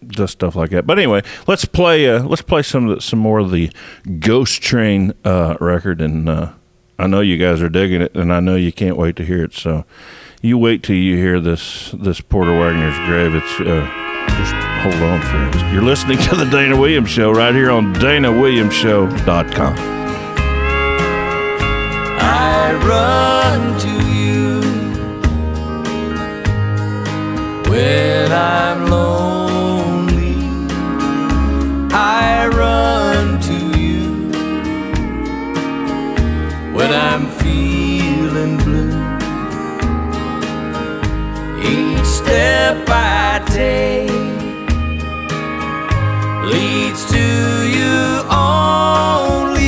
Speaker 2: does stuff like that. But anyway, let's play some more of the Ghost Train record, and I know you guys are digging it, and I know you can't wait to hear it. So you wait till you hear this Porter Wagner's grave. It's just hold on, friends. You're listening to the Dana Williams Show right here on DanaWilliamsShow.com.
Speaker 4: I run to you when I'm lonely. I run to you when I'm feeling blue. Each step I take leads to you only.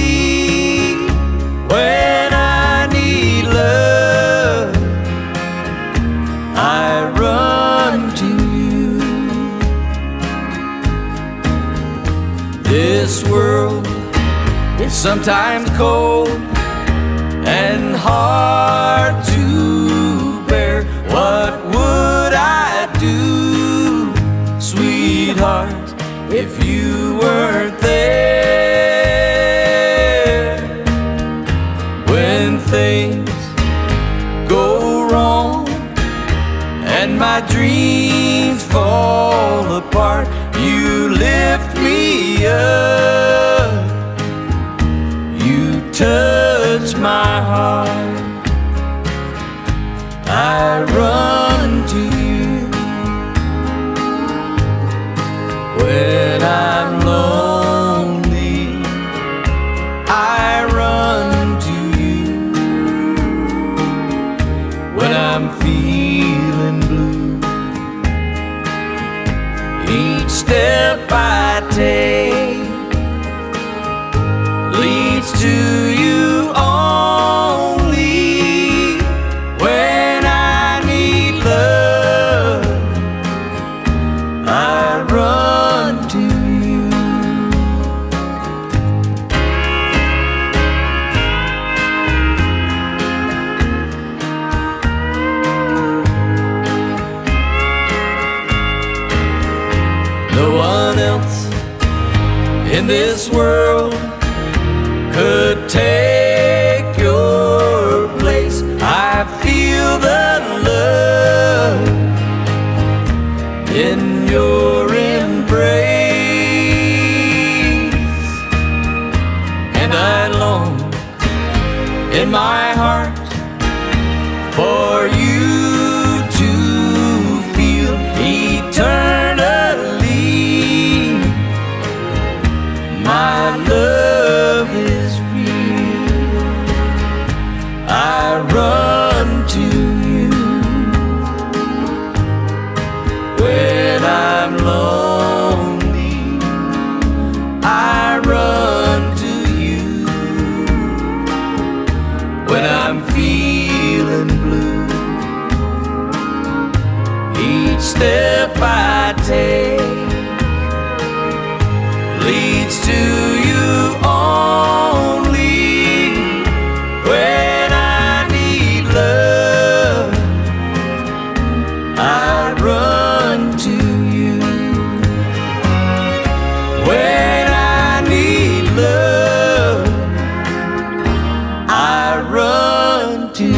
Speaker 4: When I need love, I run to you. This world is sometimes cold and hard to bear. What would I do, sweetheart, if you weren't there? When things go wrong and my dreams fall apart, you lift me up, you touch my heart. I run to you when I'm lonely. I run to you when I'm feeling blue. Each step I take leads to you only. When I need love, I run to you. No one else in this world could take your place. I feel the love in your embrace, and I long in my heart for you to feel eternally. My love is real. I run to you when I'm lonely. I run to you when I'm feeling feeling blue. Each step I take leads to you only. When I need love, I run to you. When I need love, I run to you.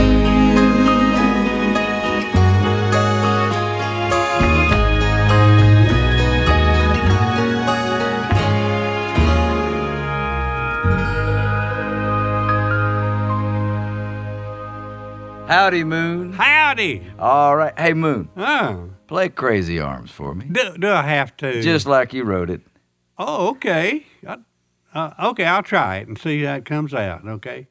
Speaker 3: Howdy, Moon.
Speaker 5: Howdy.
Speaker 3: All right. Hey, Moon,
Speaker 5: Oh,
Speaker 3: play Crazy Arms for me.
Speaker 5: do I have to?
Speaker 3: Just like you wrote it.
Speaker 5: Oh, okay. Okay, I'll try it and see how it comes out, okay?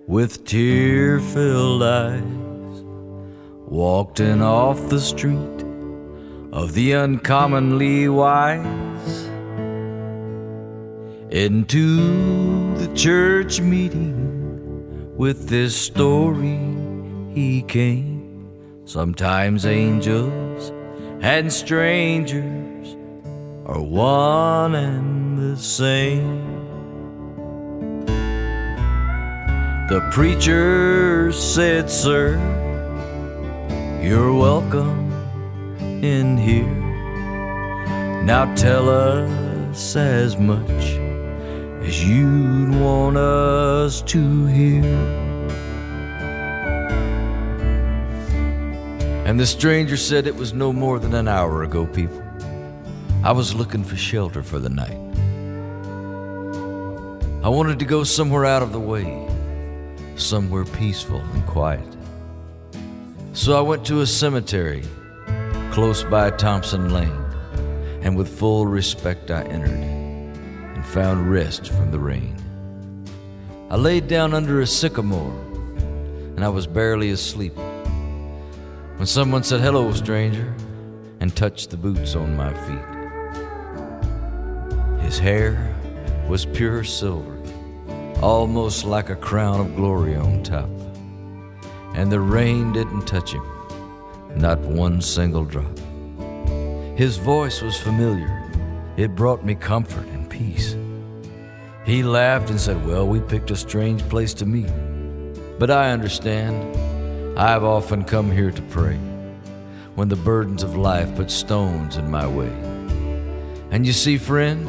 Speaker 5: With tear-filled eyes, walked in off the street of the uncommonly wise, into the church meeting with this story he came. Sometimes angels and strangers are one and the same. The preacher said, "Sir, you're welcome in here. Now tell us as much as you'd want us to hear." And the stranger said, "It was no more than an hour ago, people. I was looking for shelter for the night. I wanted to go somewhere out of the way, somewhere peaceful and quiet. So I went to a cemetery close by Thompson Lane, and with full respect I entered and found rest from the rain. I laid down under a sycamore, and I was barely asleep when someone said, 'Hello, stranger,' and touched the boots on my feet. His hair was pure silver, almost like a crown of glory on top. And the rain didn't touch him, not one single drop. His voice was familiar. It brought me comfort and peace. He laughed and said, 'Well, we picked a strange place to meet. But I understand. I've often come here to pray when the burdens of life put stones in my way. And you see, friend,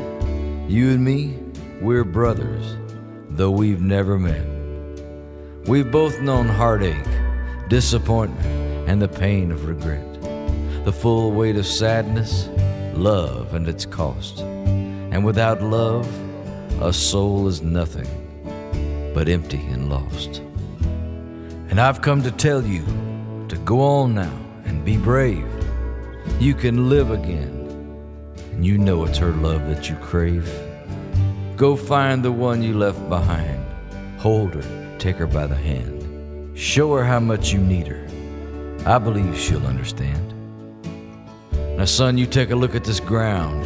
Speaker 5: you and me, we're brothers, though we've never met. We've both known heartache, disappointment, and the pain of regret, the full weight of sadness, love and its cost. And without love, a soul is nothing but empty and lost. And I've come to tell you to go on now and be brave. You can live again, and you know it's her love that you crave. Go find the one you left behind. Hold her, take her by the hand. Show her how much you need her. I believe she'll understand. Now, son, you take a look at this ground.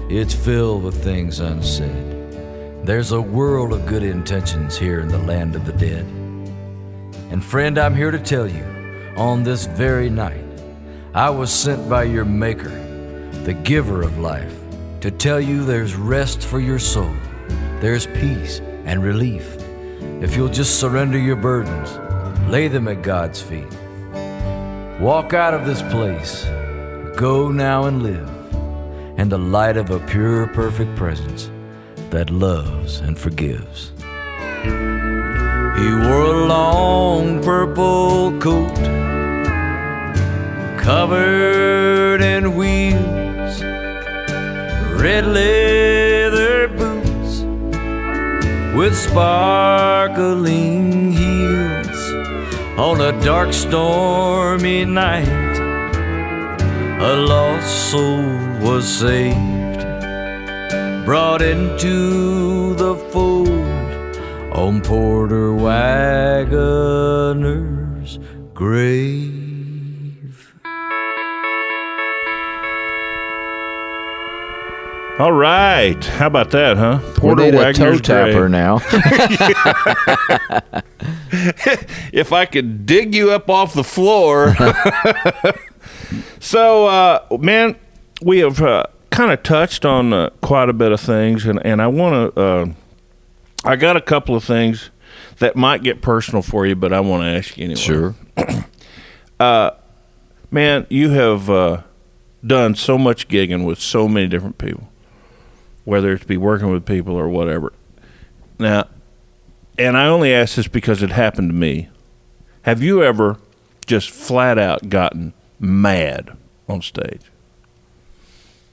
Speaker 5: it's filled with things unsaid. There's a world of good intentions here in the land of the dead. And friend, I'm here to tell you, on this very night, I was sent by your Maker, the giver of life, to tell you there's rest for your soul. There's peace and relief. If you'll just surrender your burdens, lay them at God's feet. Walk out of this place, go now and live in the light of a pure, perfect presence that loves and forgives. He wore a long purple coat covered in wheels, red leather boots with sparkling heels. On a dark, stormy night, a lost soul was saved, brought into the fold on Porter Wagoner's grave.
Speaker 2: All right. How about that, huh?
Speaker 3: We need a toe tapper now.
Speaker 2: If I could dig you up off the floor. So, man, we have kind of touched on quite a bit of things, and I want to I got a couple of things that might get personal for you, but I want to ask you anyway.
Speaker 3: Sure.
Speaker 2: Man, you have done so much gigging with so many different people, whether it's be working with people or whatever. Now, and I only ask this because it happened to me. Have you ever just flat out gotten mad on stage?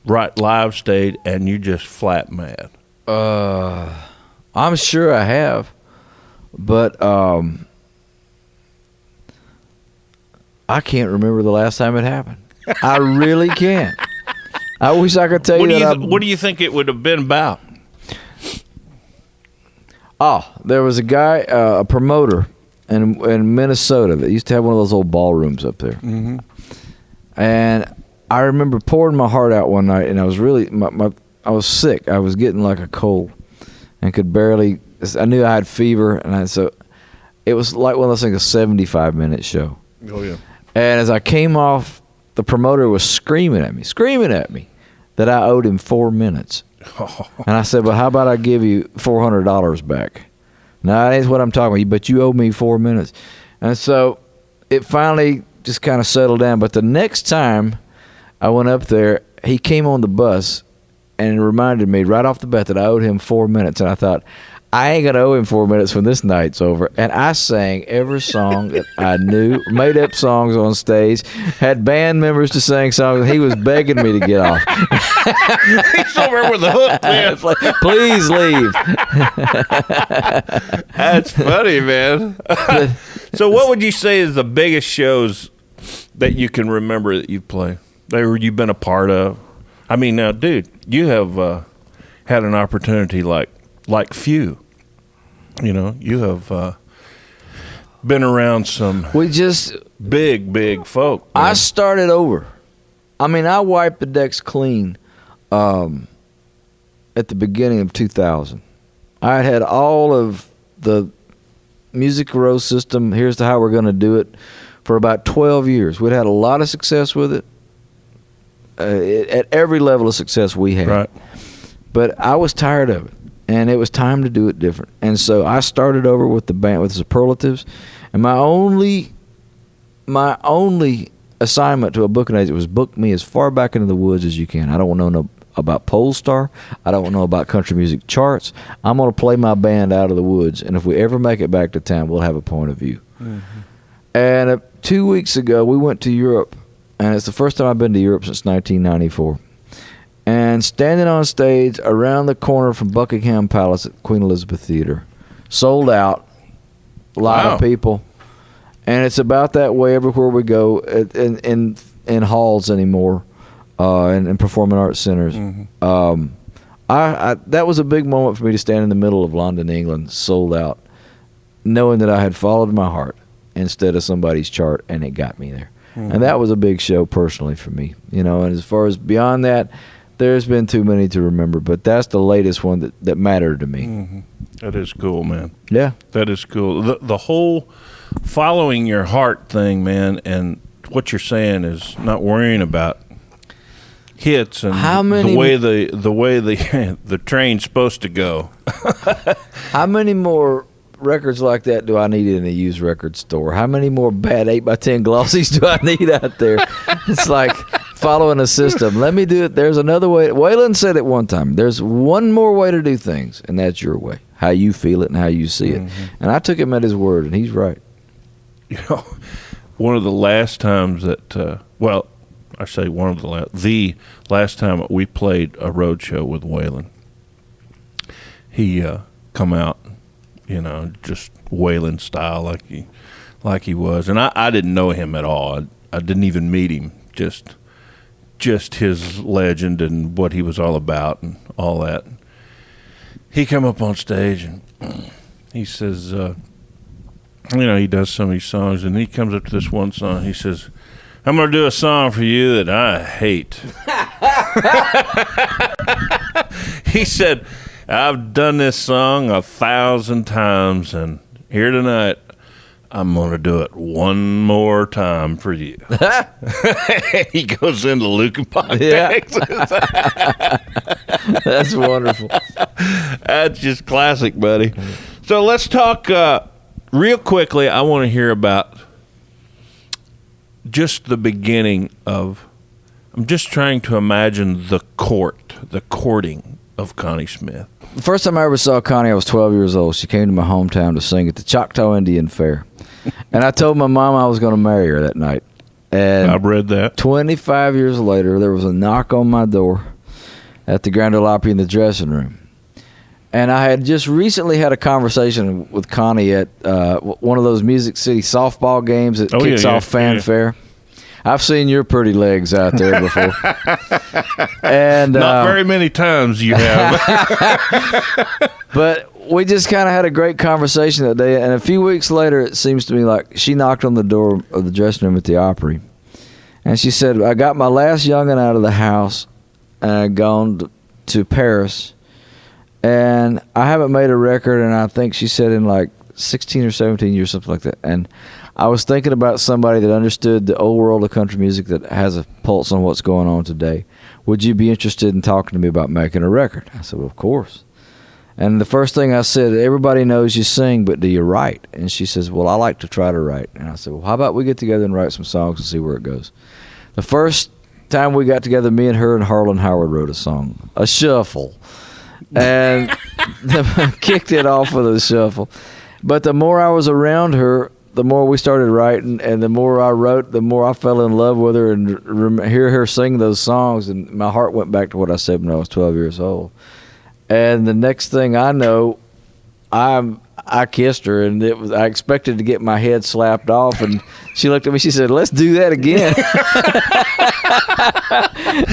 Speaker 2: Right, live stage, and you just flat mad?
Speaker 3: I'm sure I have, but I can't remember the last time it happened. I really can't. I wish I could tell you that.
Speaker 2: What do you think it would have been about?
Speaker 3: Oh, there was a guy, a promoter in Minnesota that used to have one of those old ballrooms up there. Mm-hmm. And I remember pouring my heart out one night, and I was really, I was sick. I was getting like a cold and could barely, I knew I had fever, and so it was like one of those things, a 75-minute show.
Speaker 2: Oh, yeah.
Speaker 3: And as I came off, the promoter was screaming at me that I owed him 4 minutes. And I said, well, how about I give you $400 back? No, that ain't what I'm talking about, but you owe me 4 minutes. And so it finally just kind of settled down. But the next time I went up there, he came on the bus and reminded me right off the bat that I owed him 4 minutes. And I thought, I ain't going to owe him 4 minutes when this night's over. And I sang every song that I knew, made up songs on stage, had band members to sing songs, and he was begging me to get off.
Speaker 2: He's over there with the hook, man.
Speaker 3: It's like, please leave.
Speaker 2: That's funny, man. So what would you say is the biggest shows that you can remember that you've played, that you've been a part of? I mean, now, dude, you have had an opportunity like few. You know, you have been around some big folk. Man.
Speaker 3: I started over. I mean, I wiped the decks clean at the beginning of 2000. I had all of the Music Row system, here's how we're going to do it, for about 12 years. We'd had a lot of success with it, at every level of success we had. Right. But I was tired of it. And it was time to do it different. And so I started over with the band, with the Superlatives. And my only assignment to a booking agent was book me as far back into the woods as you can. I don't want to know about Polestar. I don't want to know about country music charts. I'm going to play my band out of the woods. And if we ever make it back to town, we'll have a point of view. Mm-hmm. And 2 weeks ago, we went to Europe. And it's the first time I've been to Europe since 1994. And standing on stage around the corner from Buckingham Palace at Queen Elizabeth Theater, sold out, a lot of people, and it's about that way everywhere we go in halls anymore, and performing arts centers. Mm-hmm. That was a big moment for me to stand in the middle of London, England, sold out, knowing that I had followed my heart instead of somebody's chart, and it got me there. Mm-hmm. And that was a big show personally for me, you know. And as far as beyond that. There's been too many to remember, but that's the latest one that mattered to me.
Speaker 2: Mm-hmm. That is cool, man.
Speaker 3: Yeah.
Speaker 2: That is cool. The whole following your heart thing, man, and what you're saying is not worrying about hits and the way the train's supposed to go.
Speaker 3: How many more records like that do I need in a used record store? How many more bad 8x10 glossies do I need out there? It's like following a system. Let me do it. There's another way. Waylon said it one time. There's one more way to do things, and that's your way. How you feel it and how you see it. And I took him at his word, and he's right.
Speaker 2: You know, one of the last times that, the last time we played a road show with Waylon, he come out, you know, just Waylon style like he was. And I didn't know him at all. I didn't even meet him. Just his legend and what he was all about and all that. He come up on stage and he says, you know, he does some of these songs, and he comes up to this one song. He says, I'm going to do a song for you that I hate. He said, I've done this song 1,000 times, and here tonight, I'm going to do it one more time for you. He goes into Luke and Pond, Texas.
Speaker 3: That's wonderful.
Speaker 2: That's just classic, buddy. So let's talk real quickly. I want to hear about just the beginning of, I'm just trying to imagine the courting of Connie Smith.
Speaker 3: The first time I ever saw Connie, I was 12 years old. She came to my hometown to sing at the Choctaw Indian Fair. And I told my mom I was going to marry her that night. And
Speaker 2: I've read that.
Speaker 3: 25 years later, there was a knock on my door at the Grand Ole Opry in the dressing room. And I had just recently had a conversation with Connie at one of those Music City softball games that kicks off fanfare. I've seen your pretty legs out there before. And
Speaker 2: not very many times you have.
Speaker 3: But we just kind of had a great conversation that day. And a few weeks later, it seems to me like she knocked on the door of the dressing room at the Opry. And she said, I got my last young'un out of the house and I'd gone to Paris. And I haven't made a record, and I think she said in like 16 or 17 years, something like that. And I was thinking about somebody that understood the old world of country music that has a pulse on what's going on today. Would you be interested in talking to me about making a record? I said, well, of course. And the first thing I said, everybody knows you sing, but do you write? And she says, well, I like to try to write. And I said, well, how about we get together and write some songs and see where it goes? The first time we got together, me and her and Harlan Howard wrote a song, a shuffle. And kicked it off with a shuffle. But the more I was around her, the more we started writing, and the more I wrote, the more I fell in love with her and hear her sing those songs, and my heart went back to what I said when I was 12 years old. And the next thing I know, I kissed her, and I expected to get my head slapped off, and she looked at me, she said, let's do that again.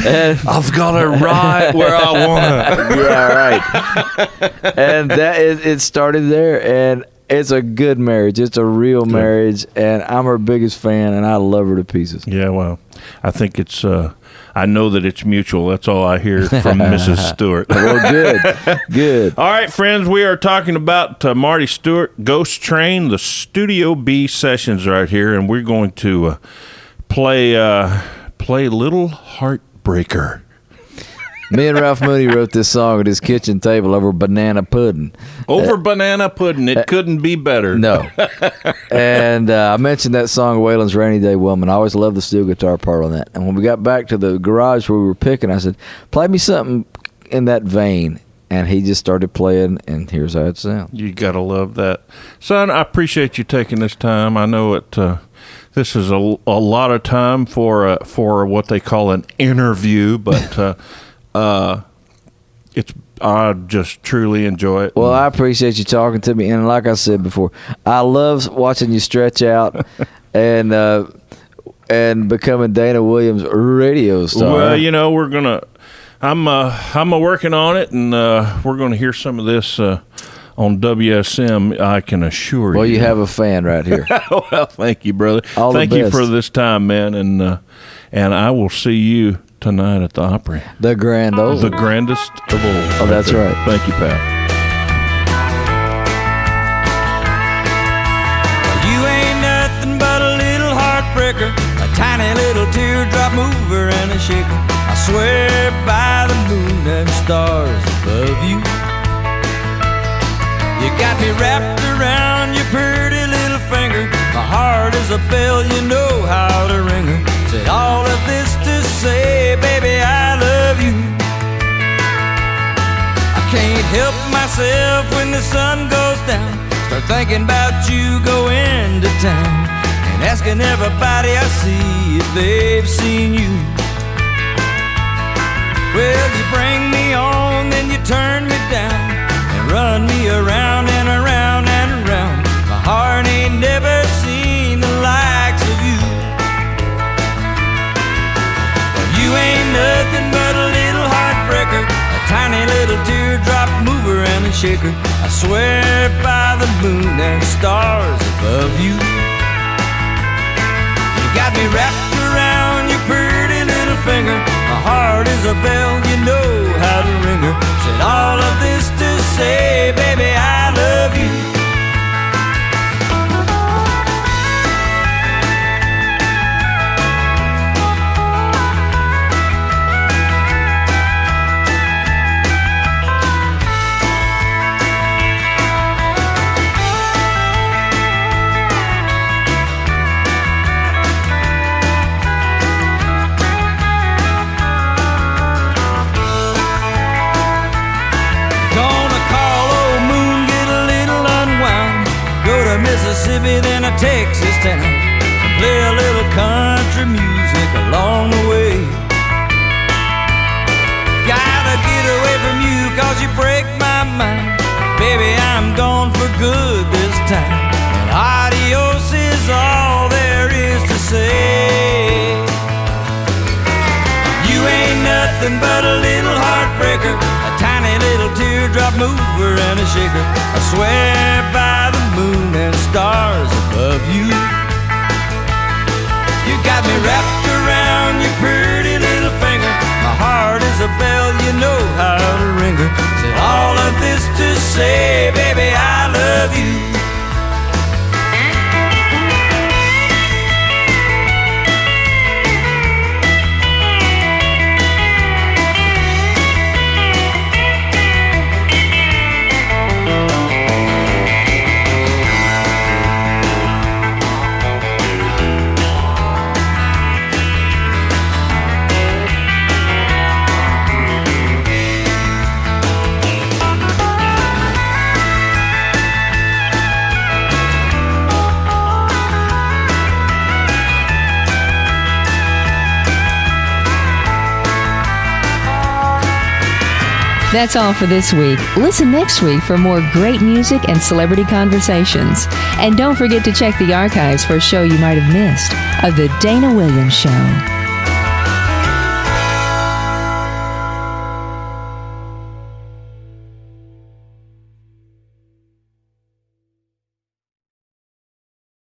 Speaker 3: And
Speaker 2: I've got it right where I want it.
Speaker 3: Yeah, right. And it started there, and it's a good marriage. It's a real marriage, and I'm her biggest fan, and I love her to pieces.
Speaker 2: Yeah, well, I think it's, I know that it's mutual. That's all I hear from Mrs. Stewart.
Speaker 3: Well, good, good.
Speaker 2: All right, friends, we are talking about Marty Stuart, Ghost Train, the Studio B sessions right here, and we're going to play Little Heartbreaker.
Speaker 3: Me and Ralph Mooney wrote this song at his kitchen table over banana pudding.
Speaker 2: Banana pudding. It couldn't be better.
Speaker 3: No. And I mentioned that song, Waylon's Rainy Day Woman. I always loved the steel guitar part on that. And when we got back to the garage where we were picking, I said, play me something in that vein. And he just started playing, and here's how it sounds.
Speaker 2: You got to love that. Son, I appreciate you taking this time. I know this is a lot of time for what they call an interview, but I just truly enjoy it.
Speaker 3: Well, I appreciate you talking to me, and like I said before, I love watching you stretch out and becoming Dana Williams' radio star.
Speaker 2: Well, you know, I'm working on it, and we're gonna hear some of this on WSM. I can assure you.
Speaker 3: Well, you have a fan right here.
Speaker 2: Well, thank you, brother.
Speaker 3: All the
Speaker 2: thank you
Speaker 3: best.
Speaker 2: for this time, man, and I will see you tonight at the Opry.
Speaker 3: The grand old.
Speaker 2: The grandest of all.
Speaker 3: Oh, that's right.
Speaker 2: Thank you, Pat.
Speaker 4: You ain't nothing but a little heartbreaker, a tiny little teardrop mover and a shaker. I swear by the moon and stars above you. You got me wrapped around your pretty little finger. My heart is a bell, you know how to ring her. Said all of this to say, baby, I love you. I can't help myself when the sun goes down. Start thinking about you going to town and asking everybody I see if they've seen you. Well, you bring me on, then you turn me down and run me around and around and around. My heart ain't never seen the likes of you. Well, you ain't nothing but a little heartbreaker, a tiny little teardrop mover and a shaker. I swear by the moon and stars above you. You got me wrapped around your pretty little finger. My heart is a bell, you know how to ring her. Said all of this to say, baby, I love you. Mississippi, then a Texas town, and play a little country music along the way. Gotta get away from you, cause you break my mind. Baby, I'm gone for good this time, and adios is all there is to say. You ain't nothing but a little heartbreaker, a tiny little teardrop mover and a shaker. I swear by the moon and stars above you. You got me wrapped around your pretty little finger. My heart is a bell, you know how to ring her. Said all of this to say, baby, I love you.
Speaker 6: That's all for this week. Listen next week for more great music and celebrity conversations. And don't forget to check the archives for a show you might have missed of The Dana Williams Show.